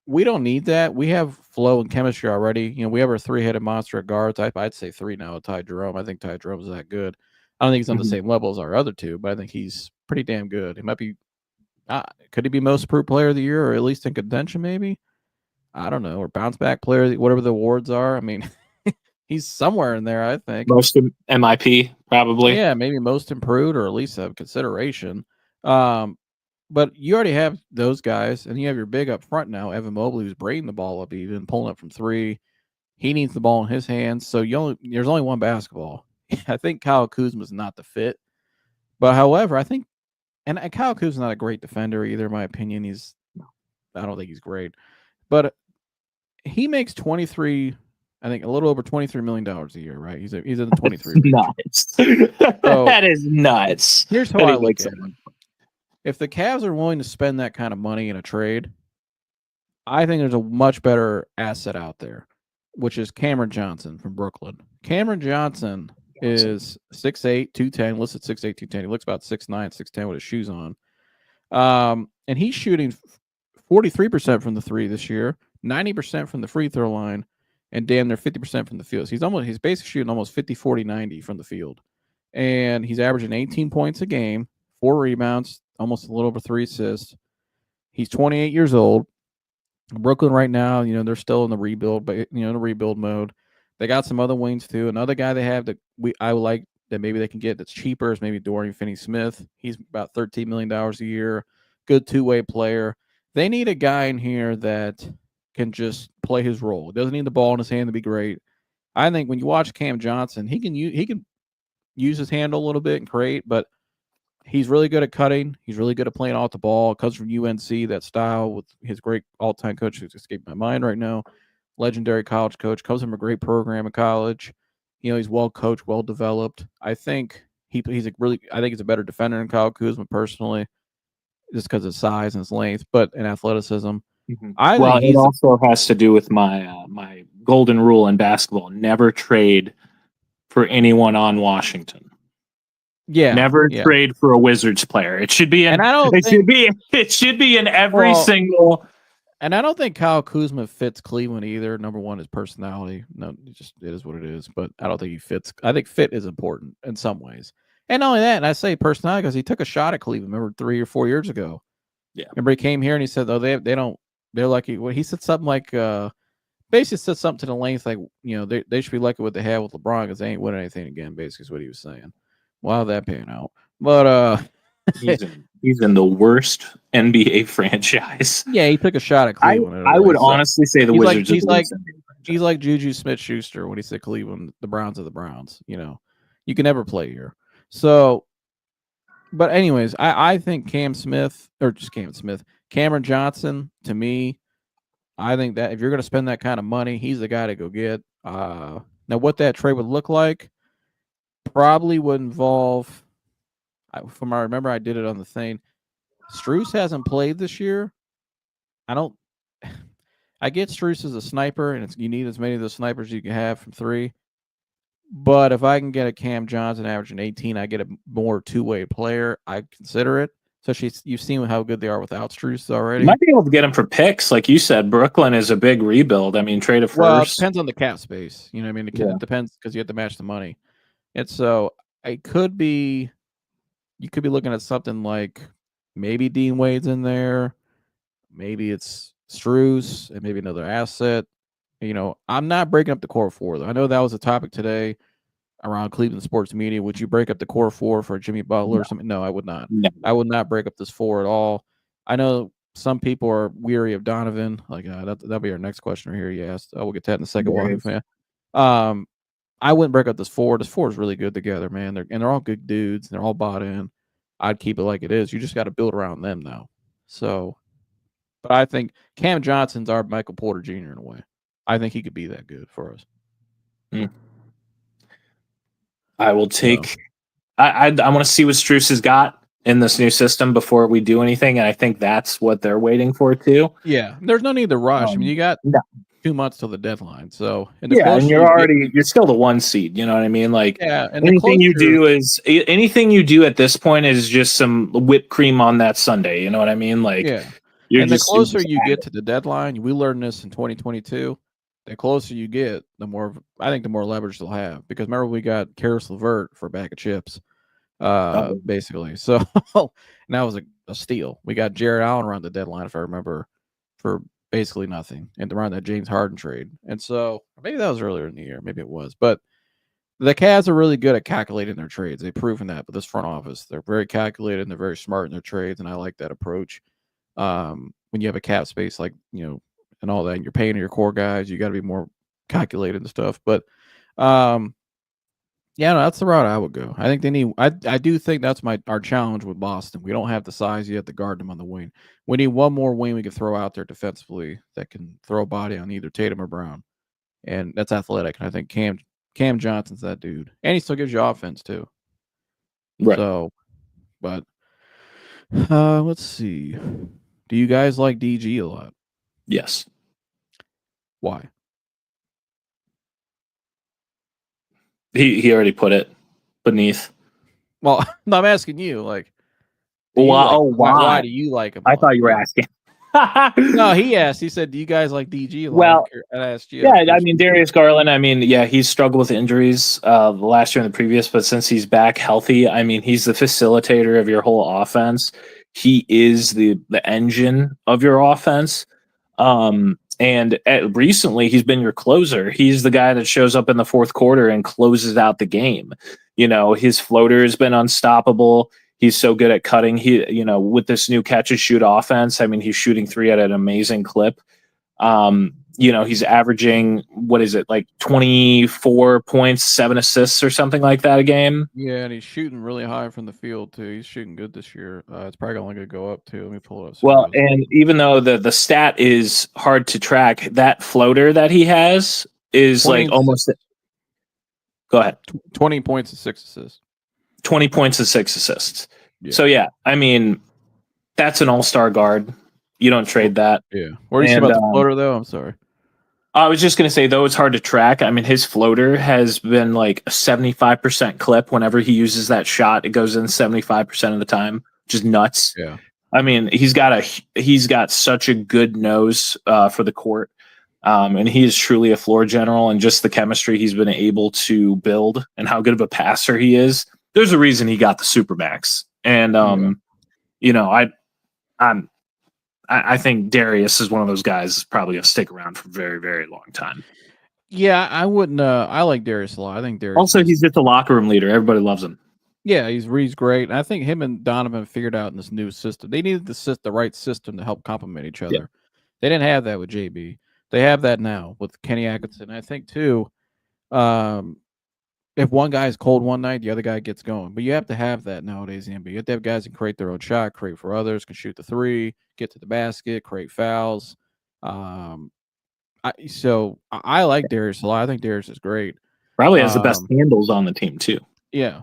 We don't need that. We have flow and chemistry already. We have our three-headed monster at guards. I'd say three now with Ty Jerome. I think Ty Jerome is that good. I don't think he's on the same level as our other two, but I think he's pretty damn good. He might be, could he be most improved player of the year, or at least in contention maybe? I don't know, or bounce back player, whatever the awards are. I mean, he's somewhere in there, I think. Most MIP, probably. Yeah, maybe most improved, or at least a consideration. But you already have those guys, and you have your big up front now, Evan Mobley, who's braiding the ball up, even pulling up from three. He needs the ball in his hands, so there's only one basketball. I think Kyle Kuzma's not the fit. But however, I think, and Kyle Kuzma's not a great defender either, in my opinion. I don't think he's great. But he makes 23, I think a little over $23 million a year, right? He's in the 23. Nuts. So, that is nuts. Here's how I look at it. If the Cavs are willing to spend that kind of money in a trade, I think there's a much better asset out there, which is Cameron Johnson from Brooklyn. Cameron Johnson is 6'8", 210, listed 6'8", 210. He looks about 6'9", 6'10 with his shoes on. And he's shooting 43% from the three this year, 90% from the free throw line, and damn near 50% from the field. So he's basically shooting almost 50, 40, 90 from the field. And he's averaging 18 points a game, 4 rebounds, almost a little over 3 assists. He's 28 years old. Brooklyn right now, they're still in the rebuild, but in the rebuild mode. They got some other wings too. Another guy they have that I would like that maybe they can get that's cheaper is maybe Dorian Finney-Smith. He's about $13 million a year. Good two-way player. They need a guy in here that can just play his role. Doesn't need the ball in his hand to be great. I think when you watch Cam Johnson, he can use his handle a little bit and create, but he's really good at cutting. He's really good at playing off the ball. Comes from UNC, that style with his great all-time coach who's escaped my mind right now. Legendary college coach. Comes from a great program in college. He's well coached, well developed. I think he's a better defender than Kyle Kuzma personally, just because of his size and his length, but in athleticism. Mm-hmm. It also has to do with my my golden rule in basketball: never trade for anyone on Washington. Yeah. Never Yeah. trade for a Wizards player. It should be in. And I don't It think should be in every single. And I don't think Kyle Kuzma fits Cleveland either. Number one is personality. No, it is what it is. But I don't think he fits. I think fit is important in some ways. And not only that, and I say personality because he took a shot at Cleveland. Remember 3 or 4 years ago? Yeah. Remember he came here and he said, "Oh, they don't. They're lucky." Well, he said something like, basically said something to the length like, they should be lucky what they have with LeBron because they ain't winning anything again. Basically, is what he was saying. Well, how'd that pan out? But he's in the worst NBA franchise. yeah, he took a shot at Cleveland. I would honestly say the Wizards are the worst NBA franchise. He's like Juju Smith-Schuster when he said Cleveland, the Browns are the Browns. You can never play here. So, but anyways, I think Cameron Johnson, to me, I think that if you're going to spend that kind of money, he's the guy to go get. Now, what that trade would look like probably would involve, from what I remember, I did it on the thing. Strus hasn't played this year. I get Strus as a sniper, and you need as many of those snipers you can have from 3. But if I can get a Cam Johnson averaging 18, I get a more two-way player. I consider it. Especially you've seen how good they are without Strus already. You might be able to get him for picks, like you said. Brooklyn is a big rebuild. I mean, trade a first. Well, it depends on the cap space. You know what I mean? It depends because you have to match the money. And so it could be, you could be looking at something like maybe Dean Wade's in there. Maybe it's Strus and maybe another asset. I'm not breaking up the core 4 though. I know that was a topic today around Cleveland sports media. Would you break up the core 4 for Jimmy Butler or something? No, I would not. No. I would not break up this 4 at all. I know some people are weary of Donovan. Like that'll be our next question right here. You asked. We'll get to that in a second. I wouldn't break up this 4. This 4 is really good together, man. They're all good dudes. They're all bought in. I'd keep it like it is. You just got to build around them now. So, but I think Cam Johnson's our Michael Porter Jr. in a way. I think he could be that good for us. I will take. I want to see what Strus has got in this new system before we do anything, and I think that's what they're waiting for too. Yeah, there's no need to rush. I mean, you got 2 months till the deadline, so and you're still the 1 seed. You know what I mean? Like, and anything you do at this point is just some whipped cream on that Sunday. You know what I mean? Like, and the closer you get to the deadline, we learned this in 2022. The closer you get, the more leverage they'll have. Because remember, we got Karis LeVert for a bag of chips, basically. So and that was a steal. We got Jared Allen around the deadline, if I remember, for basically nothing, and around that James Harden trade. And so maybe that was earlier in the year, maybe it was. But the Cavs are really good at calculating their trades. They've proven that. But this front office, they're very calculated and they're very smart in their trades, and I like that approach. When you have a cap space like and all that, and you're paying your core guys, you got to be more calculated and stuff. But that's the route I would go. I think they need. I do think that's our challenge with Boston. We don't have the size yet to guard them on the wing. We need one more wing we can throw out there defensively that can throw a body on either Tatum or Brown, and that's athletic. And I think Cam Johnson's that dude, and he still gives you offense too. Right. So, but let's see. Do you guys like DG a lot? Yes. Why? He already put it beneath. Well, no, I'm asking you. Like, why do you like him? I thought you were asking. No, he asked. He said, "Do you guys like DG a lot?" Well, I asked you. Yeah, I mean Darius Garland. I mean, he's struggled with injuries the last year and the previous, but since he's back healthy, I mean, he's the facilitator of your whole offense. He is the engine of your offense. And recently, he's been your closer. He's the guy that shows up in the fourth quarter and closes out the game. His floater has been unstoppable. He's so good at cutting. With this new catch and shoot offense, I mean, he's shooting 3 at an amazing clip. He's averaging, like 24 points, 7 assists or something like that a game. Yeah, and he's shooting really high from the field too. He's shooting good this year. It's probably only going to go up too. Let me pull it up. Well, and even though the stat is hard to track, that floater that he has is like almost. Go ahead. 20 points and 6 assists. 20 points and 6 assists. Yeah. So I mean, that's an all-star guard. You don't trade that. Yeah. What do you say about the floater though? I'm sorry. I was just going to say, though it's hard to track, I mean, his floater has been like a 75% clip. Whenever he uses that shot, it goes in 75% of the time, which is nuts. Yeah. I mean, he's got such a good nose for the court. And he is truly a floor general, and just the chemistry he's been able to build and how good of a passer he is. There's a reason he got the Supermax. And, you know, I think Darius is one of those guys that's probably going to stick around for a very, very long time. Yeah, I wouldn't. I like Darius a lot. I think Darius. Also, he's just a locker room leader. Everybody loves him. Yeah, he's great. And I think him and Donovan figured out in this new system. They needed the right system to help complement each other. Yeah. They didn't have that with JB. They have that now with Kenny Atkinson. I think too. If one guy's cold one night, the other guy gets going. But you have to have that nowadays in the NBA. You have to have guys that create their own shot, create for others, can shoot the three, get to the basket, create fouls. I like Darius a lot. I think Darius is great. Probably has the best handles on the team too. Yeah.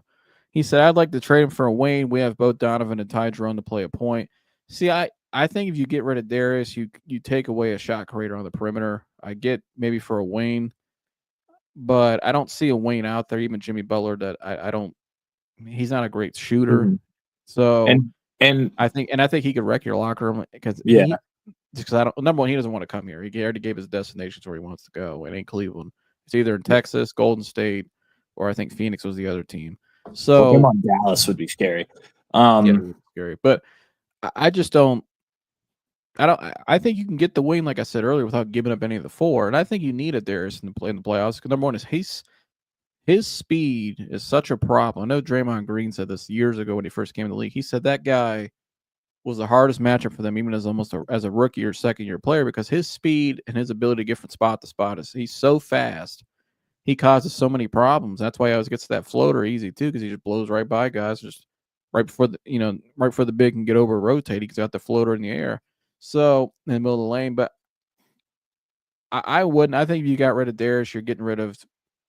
He said, I'd like to trade him for a Wayne. We have both Donovan and Ty Jerome to play a point. See, I think if you get rid of Darius, you take away a shot creator on the perimeter. I get maybe for a Wayne, but I don't see a Wayne out there, even Jimmy Butler, that I don't – he's not a great shooter. Mm-hmm. So and I think he could wreck your locker room because number one, he doesn't want to come here. He already gave his destinations where he wants to go. It ain't Cleveland. It's either in Texas, Golden State, or I think Phoenix was the other team. So him on Dallas would be scary. Yeah, it would be scary. But I just don't. I think you can get the wing, like I said earlier, without giving up any of the four. And I think you need a Darius in the playoffs. Because number one is his speed is such a problem. I know Draymond Green said this years ago when he first came in the league. He said that guy was the hardest matchup for them, even as as a rookie or second year player, because his speed and his ability to get from spot to spot he's so fast. He causes so many problems. That's why he always gets that floater easy too, because he just blows right by guys just right before the big can get over rotate. He's got the floater in the air. So in the middle of the lane. But I wouldn't. I think if you got rid of Darius, you're getting rid of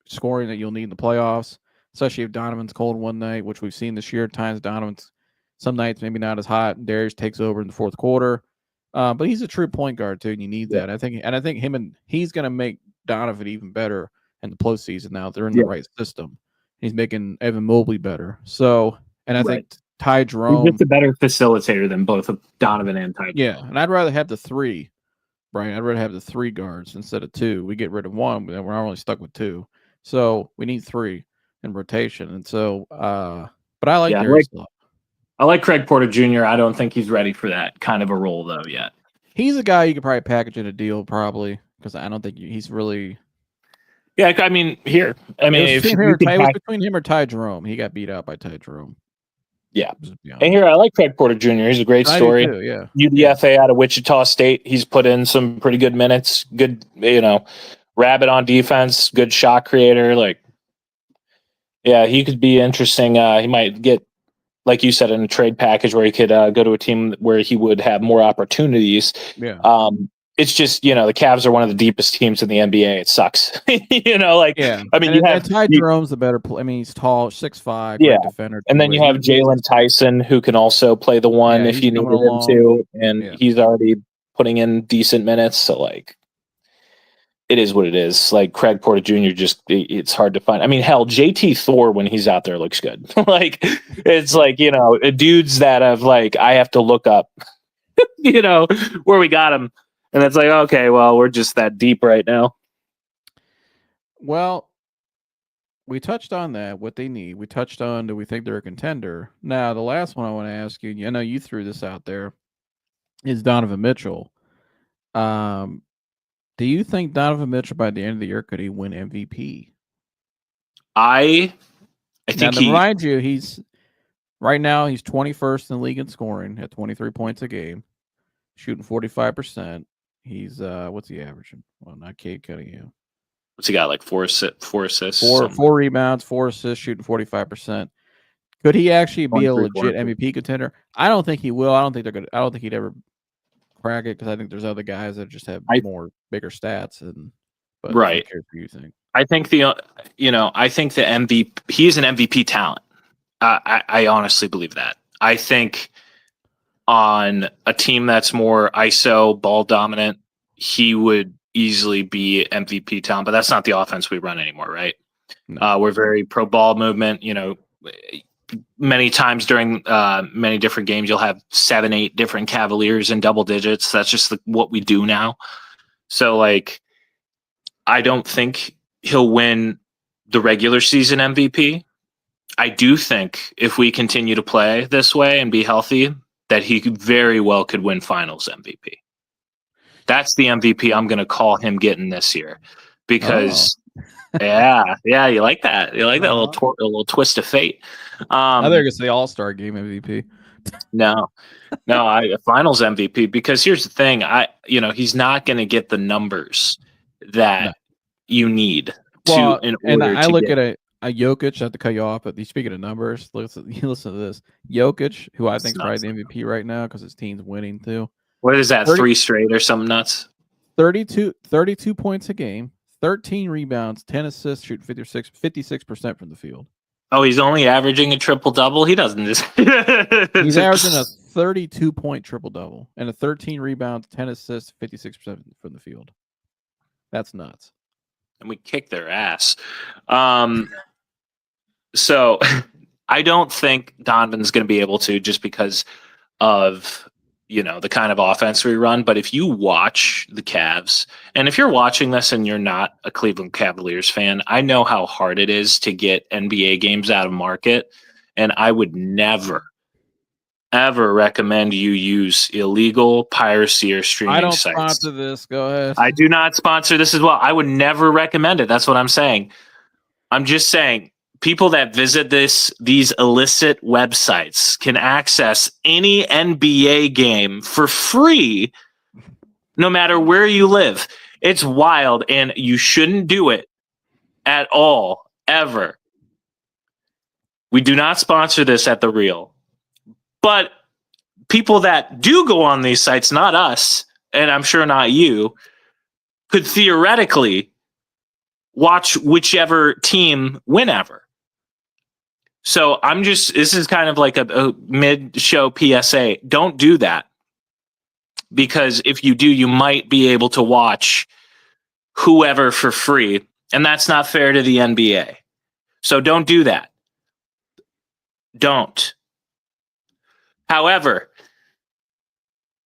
scoring that you'll need in the playoffs, especially if Donovan's cold one night, which we've seen this year. At times Donovan's some nights maybe not as hot, and Darius takes over in the fourth quarter. But he's a true point guard too, and you need that. I think he's going to make Donovan even better in the postseason. Now they're in the right system. He's making Evan Mobley better. So, and I think Ty Jerome, he's just a better facilitator than both of Donovan and Ty. Yeah, and I'd rather have the three, Brian. I'd rather have the three guards instead of two. We get rid of one, but we're only stuck with two. So we need three in rotation. And so, but I like Darius a lot. I like Craig Porter Jr. I don't think he's ready for that kind of a role though yet. He's a guy you could probably package in a deal, probably, because I don't think he's really. Yeah, I mean, it was between him or Ty Jerome. He got beat out by Ty Jerome. Yeah. And here, I like Craig Porter Jr. He's a great story. Too, yeah. UDFA out of Wichita State. He's put in some pretty good minutes. Good, rabbit on defense, good shot creator. He could be interesting. He might get, like you said, in a trade package where he could go to a team where he would have more opportunities. Yeah. It's just, the Cavs are one of the deepest teams in the NBA. It sucks. Yeah. I mean, Ty Jerome's the better player. I mean, he's tall, 6'5", great defender. And then you have Jalen Tyson, who can also play the one if you needed him to. And he's already putting in decent minutes. So, it is what it is. Craig Porter Jr. It's hard to find. I mean, hell, JT Thor, when he's out there, looks good. It's dudes that have, I have to look up, where we got him. And it's okay, well, we're just that deep right now. Well, we touched on that, what they need. We touched on, do we think they're a contender? Now, the last one I want to ask you, I know you threw this out there, is Donovan Mitchell. Do you think Donovan Mitchell, by the end of the year, could he win MVP? I think to remind you, right now he's 21st in the league in scoring at 23 points a game, shooting 45%. He's what's he averaging? Well, not Cade Cunningham. What's he got? Four assists, four rebounds, 4 assists, shooting 45%. Could he actually be a legit MVP contender? I don't think he will. I don't think he'd ever crack it, because I think there's other guys that just have bigger stats. But right. What do you think? I think the MVP. He is an MVP talent. I honestly believe that. I think on a team that's more ISO ball dominant, he would easily be MVP talent, but that's not the offense we run anymore, right? No. We're very pro ball movement. Many times during many different games, you'll have 7-8 different Cavaliers in double digits. That's just what we do now. So, like, I don't think he'll win the regular season MVP. I do think if we continue to play this way and be healthy, that he very well could win Finals MVP. That's the MVP I'm going to call him getting this year, because yeah, you like that. You like that little twist of fate. I think it's the All-Star Game MVP. No, Finals MVP, because here's the thing. He's not going to get the numbers that you need in order I to look get at a Jokic, I have to cut you off, but speaking of numbers, listen to this. Jokic, who I think is probably the MVP right now because his team's winning too. What is that, 3 straight or something nuts? 32 points a game, 13 rebounds, 10 assists, shoot 56% from the field. Oh, he's only averaging a triple-double? He doesn't just... He's averaging a 32-point triple-double and a 13 rebounds, 10 assists, 56% from the field. That's nuts. And we kick their ass. So I don't think Donovan's going to be able to, just because of the kind of offense we run. But if you watch the Cavs, and if you're watching this and you're not a Cleveland Cavaliers fan, I know how hard it is to get NBA games out of market. And I would never, ever recommend you use illegal piracy or streaming sites. I don't sponsor this. Go ahead. I do not sponsor this as well. I would never recommend it. That's what I'm saying. I'm just saying, people that visit these illicit websites can access any NBA game for free, no matter where you live. It's wild, and you shouldn't do it at all, ever. We do not sponsor this at The Real. But people that do go on these sites, not us, and I'm sure not you, could theoretically watch whichever team whenever. So this is kind of like a mid-show PSA. Don't do that. Because if you do, you might be able to watch whoever for free. And that's not fair to the NBA. So don't do that. Don't. However,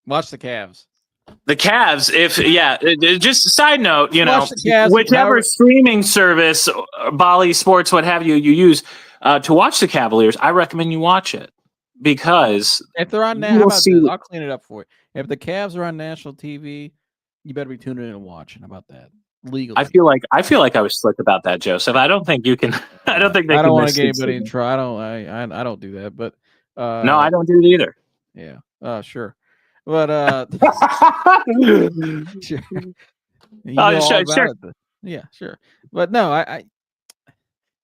watch the Cavs. The Cavs, just a side note, Cavs, whichever streaming service, Bally Sports, what have you use to watch the Cavaliers, I recommend you watch it, because if they're on now, I'll clean it up for you. If the Cavs are on national TV, you better be tuning in and watching. How about that? Legally. I feel like I was slick about that, Joseph. I don't think you can. I don't think they. I don't want to get anybody in trouble. I don't do that, but no, I don't do it either. Yeah. Sure. But sure. Sure. Yeah, sure. But no, I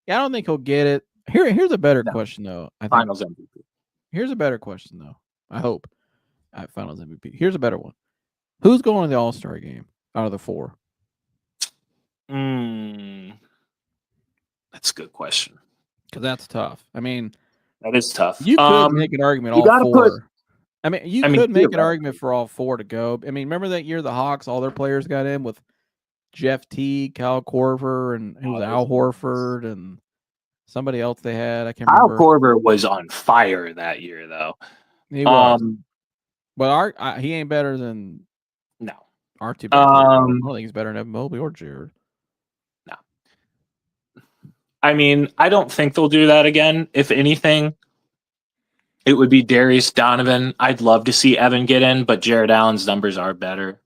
don't think he'll get it. Here's a better question though. Finals MVP. Here's a better question though. I hope. Finals MVP. Here's a better one. Who's going to the All-Star game out of the 4? That's a good question. Because that's tough. I mean, that is tough. You could make an argument all 4. You could make an argument for all 4 to go. I mean, remember that year the Hawks, all their players got in with Jeff Teague, Kyle Korver, and who was Al Horford, and somebody else they had. I can't remember. Al Korver was on fire that year, though. He was. But he ain't better than our two. I don't think he's better than Evan Mobley or Jared. No. I mean, I don't think they'll do that again. If anything, it would be Darius Donovan. I'd love to see Evan get in, but Jared Allen's numbers are better.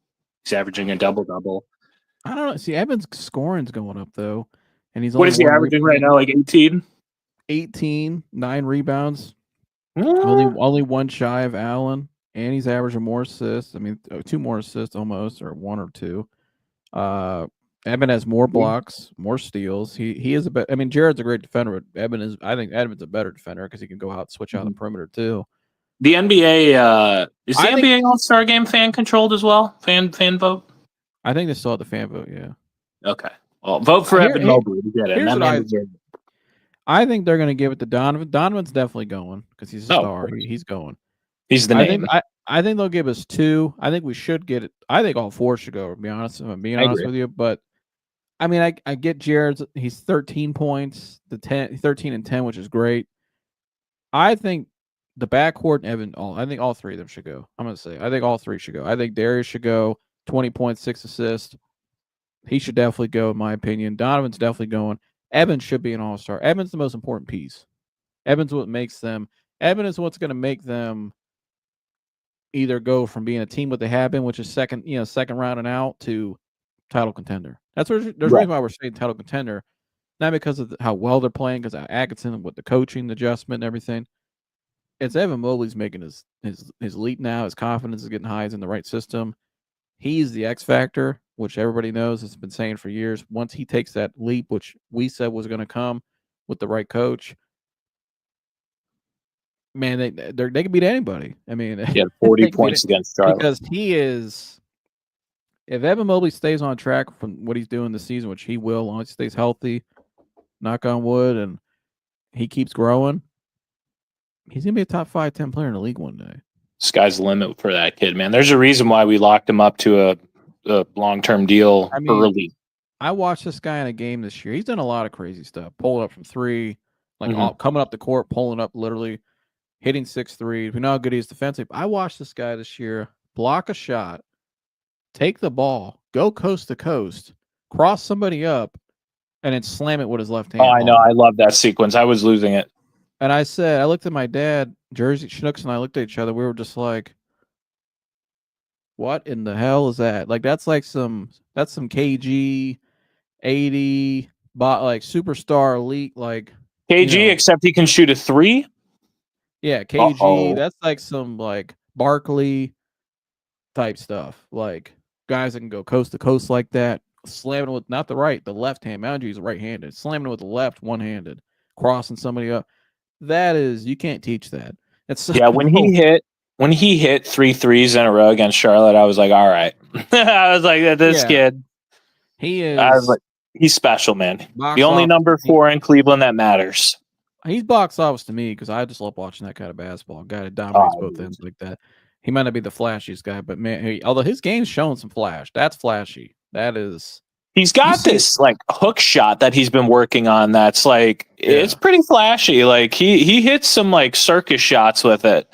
He's averaging a double-double. I don't know. See, Evan's scoring's going up, though. And he's what is he averaging right now? Like 18? 18, 9 rebounds. Only one shy of Allen. And he's averaging more assists. I mean, 2 more assists almost, or 1 or 2. Evan has more blocks, more steals. He is a better. I mean, Jared's a great defender, but I think Evan's a better defender because he can go out, switch out the perimeter too. The NBA is the NBA All-Star Game fan controlled as well? Fan vote? I think they still have the fan vote. Yeah. Okay. Well, vote for Evan Mobley to get it. I think they're going to give it to Donovan. Donovan's definitely going because he's a star. He's going. He's the name. I think they'll give us 2. I think we should get it. I think all 4 should go. To be honest, if I'm being honest with you, but I mean, I get Jared's. He's 13 points, 13 and 10, which is great. I think the backcourt and Evan. I think all 3 of them should go. I'm gonna say I think all 3 should go. I think Darius should go. 20 points, 6 assists. He should definitely go, in my opinion. Donovan's definitely going. Evan should be an all-star. Evan's the most important piece. Evan's what makes them. Evan is what's going to make them either go from being a team what they have been, which is second round and out, to title contender. There's a reason why we're saying title contender, not because of how well they're playing, because Atkinson with the coaching, the adjustment, and everything. It's Evan Mobley's making his leap now. His confidence is getting high. He's in the right system. He's the X factor, which everybody knows, has been saying for years. Once he takes that leap, which we said was going to come with the right coach, man, they can beat anybody. I mean, he had 40 points against Charlotte. Because he is, if Evan Mobley stays on track from what he's doing this season, which he will, as long as he stays healthy, knock on wood, and he keeps growing, he's going to be a top 5, 10 player in the league one day. Sky's the limit for that kid, man. There's a reason why we locked him up to a long-term deal early. I watched this guy in a game this year. He's done a lot of crazy stuff. Pulling up from 3, coming up the court, pulling up literally, hitting 6-3. We know how good he is defensively. I watched this guy this year block a shot, take the ball, go coast to coast, cross somebody up, and then slam it with his left hand. Oh, I know. I love that sequence. I was losing it. And I looked at my dad, Jersey Schnooks, and I looked at each other. We were just like, what in the hell is that? Like, that's some KG 80 like superstar elite, like KG, except he can shoot a 3. Yeah, KG. That's like some like Barkley type stuff. Like guys that can go coast to coast like that, slamming with not the left hand. Mind you, he's right-handed. Slamming with the left, one-handed, crossing somebody up. That is, you can't teach that. When he hit 3 threes in a row against Charlotte, I was like, all right. I was like, this kid. He is. I was like, he's special, man. The only number 4 in Cleveland that matters. He's box office to me because I just love watching that kind of basketball. Guy that dominates both ends like that. He might not be the flashiest guy, but man, although his game's showing some flash, that's flashy. That is. He's got this like hook shot that he's been working on. That's like it's pretty flashy. Like he hits some like circus shots with it,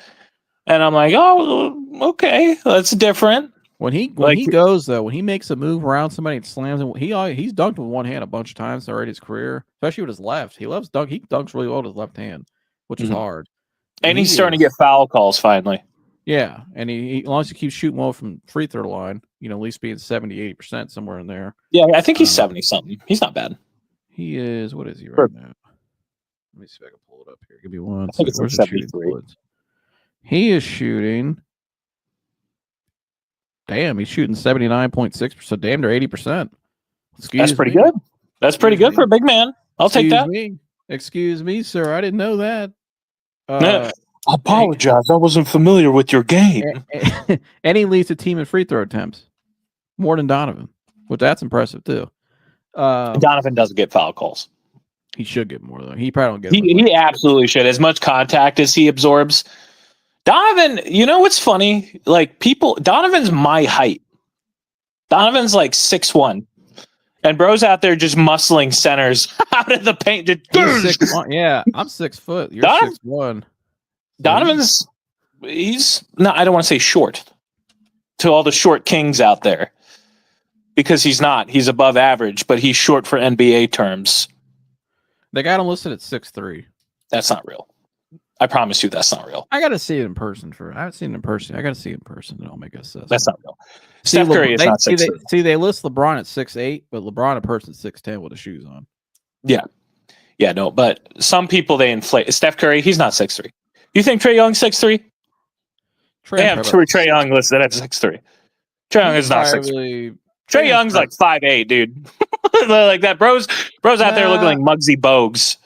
and I'm like, oh, okay, that's different. When he goes though, when he makes a move around somebody and slams him, he's dunked with one hand a bunch of times already in his career, especially with his left. He loves dunk. He dunks really well with his left hand, which is hard. And he's starting to get foul calls finally. Yeah, and he as long as he keeps shooting well from free throw line, at least being 70-80% somewhere in there. Yeah, I think he's 70-something. He's not bad. He is. What is he right now? Let me see if I can pull it up here. Give me one. I think it's like 73. He is shooting. Damn, he's shooting 79.6%. Damn, they're 80%. That's pretty good. That's pretty good for a big man. I'll take that. Excuse me, sir. I didn't know that. I apologize. I wasn't familiar with your game. And he leads the team in free throw attempts more than Donovan, which that's impressive too. Donovan doesn't get foul calls. He should get more though. He probably don't get. He absolutely should. As much contact as he absorbs. Donovan, you know what's funny? Like Donovan's my height. Donovan's like 6'1", and bro's out there just muscling centers out of the paint. Yeah, I'm 6 foot. You're 6'1". Donovan's he's not. I don't want to say short to all the short kings out there because he's not. He's above average, but he's short for NBA terms. They got him listed at 6'3". That's not real. I promise you, that's not real. I got to see it in person. I haven't seen it in person. I got to see it in person, and I'll make a assessment. That's not real. Steph Curry is not 6'3". See, they list LeBron at 6'8", but LeBron in person is 6'10" with the shoes on. Yeah, no. But some people they inflate. Steph Curry, he's not 6'3". You think Trae Young's 6'3"? Trae Young listed at 6'3". Trae Young is not 6'3". Trae Young's like 5'8", dude. Like that, bro's out there looking like Muggsy Bogues.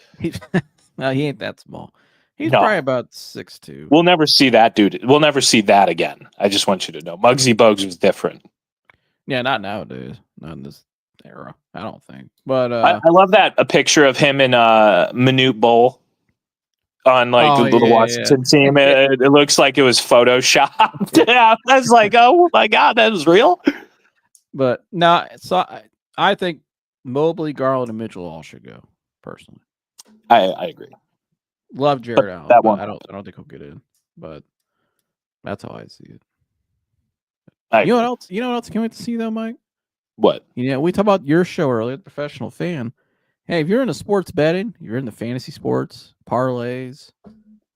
No, he ain't that small. He's probably about 6'2". We'll never see that, dude. We'll never see that again. I just want you to know. Muggsy Bogues was different. Yeah, not nowadays. Not in this era, I don't think. But I love that a picture of him in Manute Bowl on like the Washington team. It looks like it was photoshopped. Yeah, I was like, oh my god, that was real. But no, so I think Mobley, Garland, and Mitchell all should go. Personally, I agree. Love Jared Allen. That but one, I don't think he'll get in. But that's how I see it. You know what else? You know what else can we see though, Mike? What? We talked about your show earlier, the Professional Fan. Hey, if you're into sports betting, you're into fantasy sports, parlays,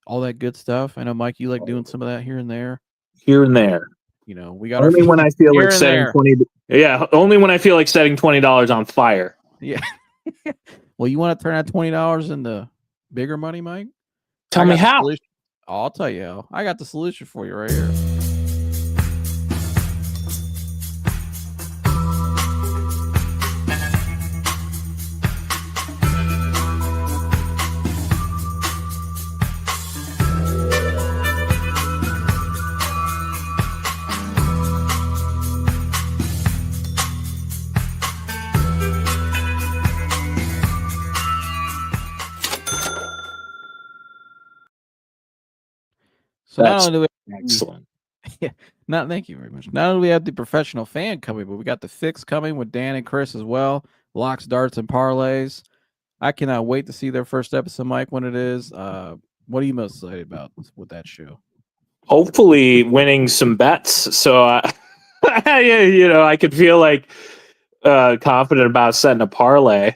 all that good stuff. I know, Mike, you like doing some of that here and there. Here and there. We got only when I feel like setting 20. Yeah, only when I feel like setting $20 on fire. Yeah. Well, you want to turn that $20 into bigger money, Mike? Tell me how. I'll tell you how. I got the solution for you right here. So not only do we excellent. Thank you very much. Not only do we have the Professional Fan coming, but we got the Fix coming with Dan and Chris as well. Locks, darts, and parlays. I cannot wait to see their first episode, Mike, when it is. What are you most excited about with that show? Hopefully winning some bets. So, I could feel like confident about setting a parlay.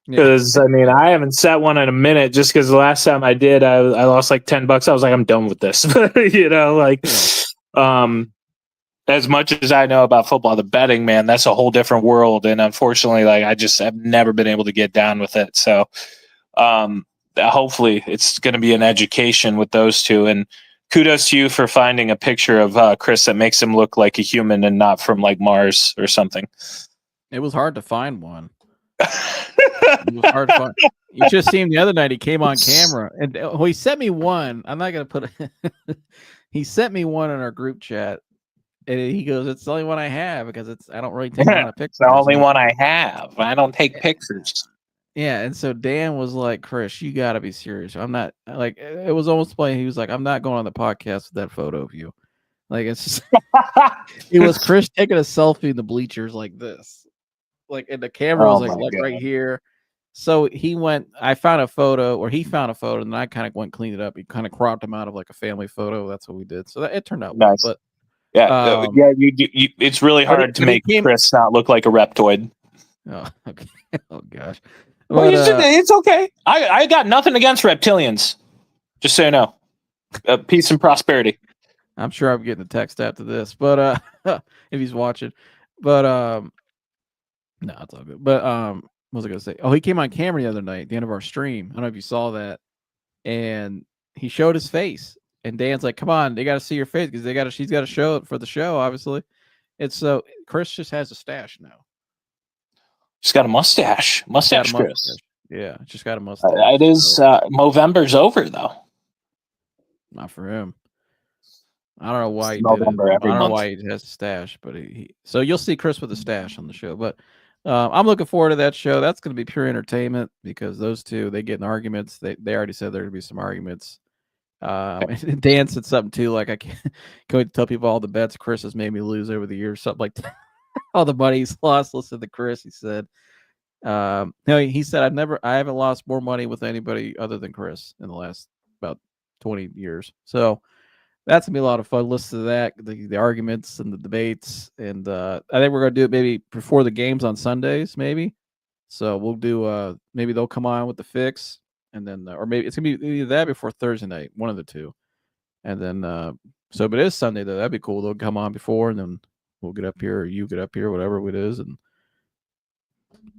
Because I mean, I haven't set one in a minute. Just because the last time I did, I lost like $10. I was like, I'm done with this. As much as I know about football, the betting, man, that's a whole different world. And unfortunately, like I just have never been able to get down with it. So, hopefully, it's going to be an education with those two. And kudos to you for finding a picture of Chris that makes him look like a human and not from like Mars or something. It was hard to find one. It was hard to find. You should have seen him the other night. He came on camera and he sent me one. I'm not going to put it. He sent me one in our group chat. And he goes, "It's the only one I have because I don't really take a lot of pictures. It's the only one I have. I don't take pictures." Yeah, and so Dan was like, "Chris, you got to be serious. I'm not like." It was almost playing. He was like, "I'm not going on the podcast with that photo of you." Like it's just, it was Chris taking a selfie in the bleachers like this, like, and the camera was like right here. So he went. I found a photo, or he found a photo, and then I kind of went and cleaned it up. He kind of cropped him out of like a family photo. That's what we did. So it turned out nice. Well, but you it's really hard to make Chris not look like a reptoid. Oh, okay. Oh gosh. Well, it's okay. I got nothing against reptilians. Just so you know. Peace and prosperity. I'm sure I'm getting a text after this, but if he's watching. But no, it's all good. But what was I gonna say? Oh, he came on camera the other night at the end of our stream. I don't know if you saw that. And he showed his face. And Dan's like, "Come on, they got to see your face because she's got to show it for the show, obviously." It's so Chris just has a stash now. She's got a mustache. Mustache, Chris. Yeah, just got a mustache. It is Movember's over though. Not for him. I don't know why he did it. I don't know why he has a stash, but so you'll see Chris with a stash on the show. But I'm looking forward to that show. That's going to be pure entertainment because those two, they get in arguments. They already said there to be some arguments. And Dan said something too, like I can't tell people all the bets Chris has made me lose over the years, something like that. All the money he's lost. Listen to Chris. He said, no, he said, I haven't lost more money with anybody other than Chris in the last about 20 years. So that's gonna be a lot of fun. Listen to that, the arguments and the debates. And I think we're gonna do it maybe before the games on Sundays, maybe. So we'll do maybe they'll come on with the fix. And then, or maybe it's gonna be either that before Thursday night, one of the two. And then, so if it is Sunday though, that'd be cool. They'll come on before, and then we'll get up here, or you get up here, whatever it is, and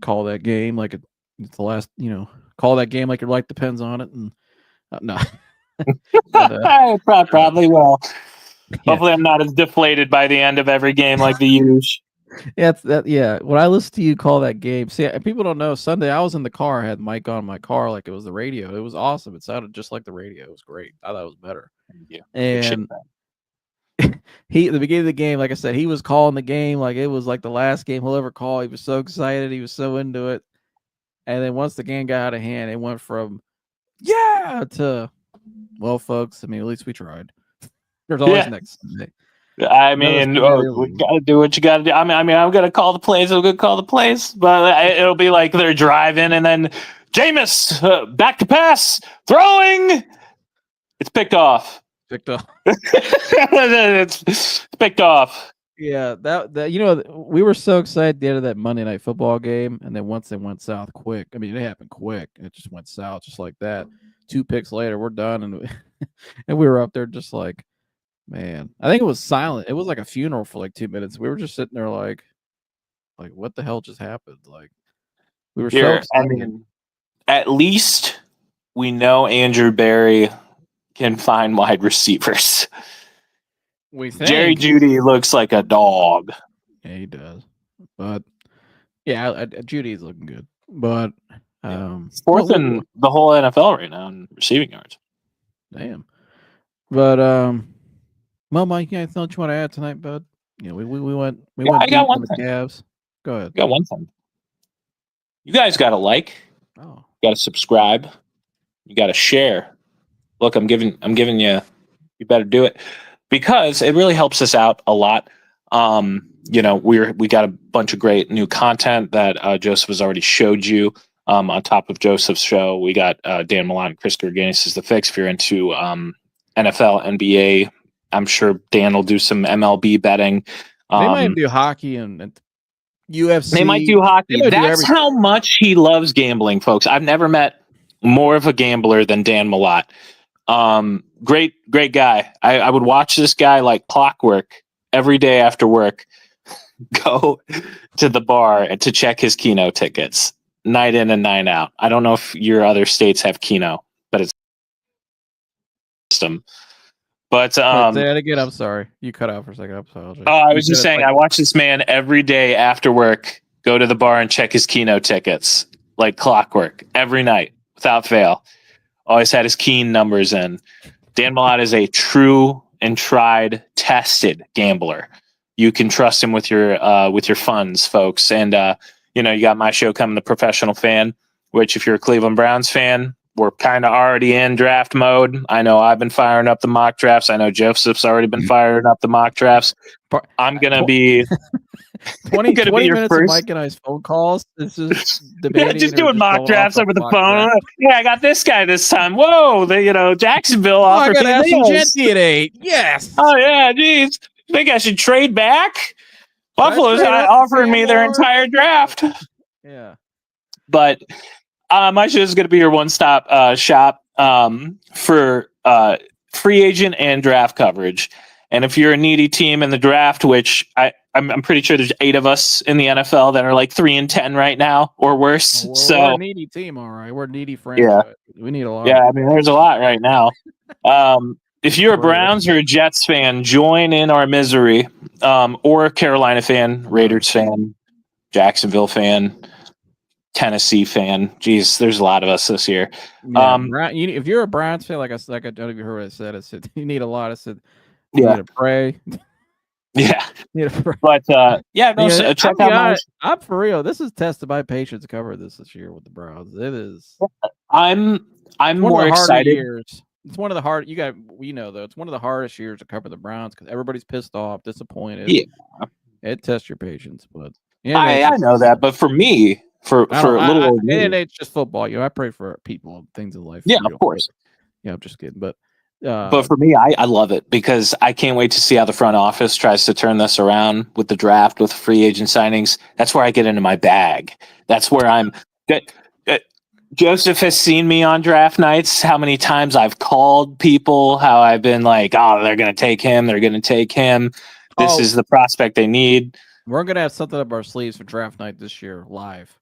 call that game like it's the last. Call that game like your life depends on it. And no, but, I probably will. Yeah. Hopefully, I'm not as deflated by the end of every game like the usual. Yeah. When I listen to you call that game, see, people don't know. Sunday, I was in the car, I had mic on my car like it was the radio. It was awesome. It sounded just like the radio. It was great. I thought it was better. Yeah. And he, at the beginning of the game, like I said, he was calling the game like it was like the last game he'll ever call. He was so excited. He was so into it. And then once the game got out of hand, it went from to Well, folks, I mean, at least we tried. There's always next Sunday. I mean, we gotta do what you gotta do. I mean, I'm gonna call the plays. I'm gonna call the plays, but it'll be like they're driving, and then Jameis back to pass, throwing. It's picked off. It's picked off. Yeah, that we were so excited at the end of that Monday Night Football game, and then once they went south quick. I mean, it happened quick. It just went south just like that. 2 picks later, we're done, and and we were up there just like, man. I think it was silent. It was like a funeral for like 2 minutes. We were just sitting there like what the hell just happened? Like we were so excited. I mean, at least we know Andrew Berry can find wide receivers. We think. Jerry Jeudy looks like a dog. Yeah, he does. But yeah, Judy's looking good. But fourth in the whole NFL right now in receiving yards. Damn. But well, Mike, yeah, I thought you want to add tonight, bud. Yeah, we went. I got one on the thing. Cavs. Go ahead. I got one thing. You guys got to like. Oh. You got to subscribe. You got to share. Look, I'm giving you. You better do it because it really helps us out a lot. We got a bunch of great new content that Joseph has already showed you. On top of Joseph's show, we got Dan Milan and Chris Gerganis is the fix. If you're into NFL, NBA, I'm sure Dan will do some MLB betting. They might do hockey and UFC. They might do hockey. That's how much he loves gambling, folks. I've never met more of a gambler than Dan Milan. Great guy. I would watch this guy like clockwork every day after work. Go to the bar to check his Keno tickets, night in and night out. I don't know if your other states have Keno, but it's system. But say that again. I'm sorry, you cut out for a second. I apologize. I was just saying, I watch this man every day after work go to the bar and check his Keno tickets like clockwork every night without fail. Always had his keen numbers in. Dan Milan is a true and tried, tested gambler. You can trust him with your funds, folks. And you got my show coming, The Professional Fan, which if you're a Cleveland Browns fan, we're kind of already in draft mode. I know I've been firing up the mock drafts. I know Joseph's already been firing up the mock drafts. I'm gonna be 20 minutes of Mike and I's phone calls. This is debating. Just doing mock drafts over the phone. Yeah, I got this guy this time. Whoa, Jacksonville offered me this. Genty at 8. Yes. Oh yeah, geez. Think I should trade back? Buffalo's offering me their entire draft. Yeah. But my show is going to be your one-stop shop for free agent and draft coverage. And if you're a needy team in the draft, which I'm pretty sure there's 8 of us in the NFL that are like 3-10 right now or worse. We're a needy team, all right. We're a needy franchise. Yeah. We need a lot. Yeah, I mean, there's a lot right now. If you're a Browns or a Jets fan, join in our misery. Or a Carolina fan, Raiders fan, Jacksonville fan, Tennessee fan. Jeez, there's a lot of us this year. Yeah, if you're a Browns fan, like I don't know if you heard what I said. I said you need a lot. I said you need to pray. Yeah. But check out I'm for real. This is tested by patience cover this year with the Browns. It is. I'm more excited. Years. It's one of the hard. Though it's one of the hardest years to cover the Browns because everybody's pissed off, disappointed. Yeah, it tests your patience, but I know that. But for me, for a little old me, and it's just football. I pray for people and things in life. Yeah, of course. Yeah, I'm just kidding, but for me, I love it because I can't wait to see how the front office tries to turn this around with the draft, with free agent signings. That's where I get into my bag. That's where I'm. Joseph has seen me on draft nights, how many times I've called people, how I've been like, oh, they're going to take him. They're going to take him. This is the prospect they need. We're going to have something up our sleeves for draft night this year, live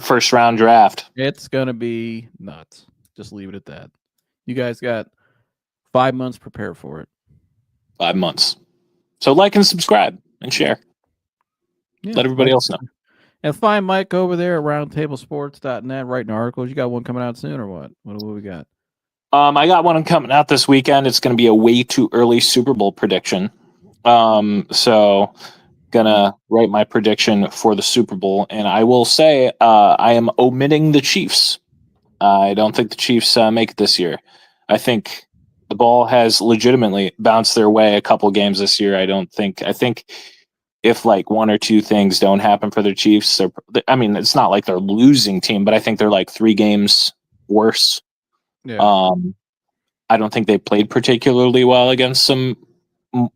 first round draft. It's going to be nuts. Just leave it at that. You guys got 5 months to prepare for it. 5 months. So like and subscribe and share. Yeah, let everybody else know. And find Mike over there at roundtablesports.net writing articles. You got one coming out soon or what? What do we got? I got one coming out this weekend. It's going to be a way too early Super Bowl prediction. So gonna write my prediction for the Super Bowl, and I will say I am omitting the Chiefs. I don't think the Chiefs make it this year. I think the ball has legitimately bounced their way a couple games this year. I think if like one or two things don't happen for the Chiefs, I mean, it's not like they're losing team, but I think they're like 3 games worse. Yeah. I don't think they played particularly well against some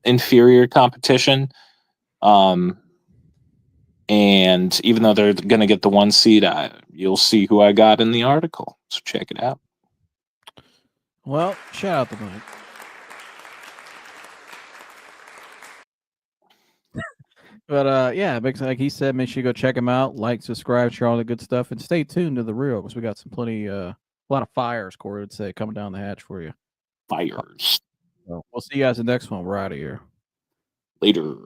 inferior competition. And even though they're going to get the 1 seed, you'll see who I got in the article. So check it out. Well, shout out to Mike. But yeah, like he said, make sure you go check him out, like, subscribe, share all the good stuff, and stay tuned to The Real because we got some a lot of fires, Corey would say, coming down the hatch for you. Fires. So we'll see you guys in the next one. We're out of here. Later.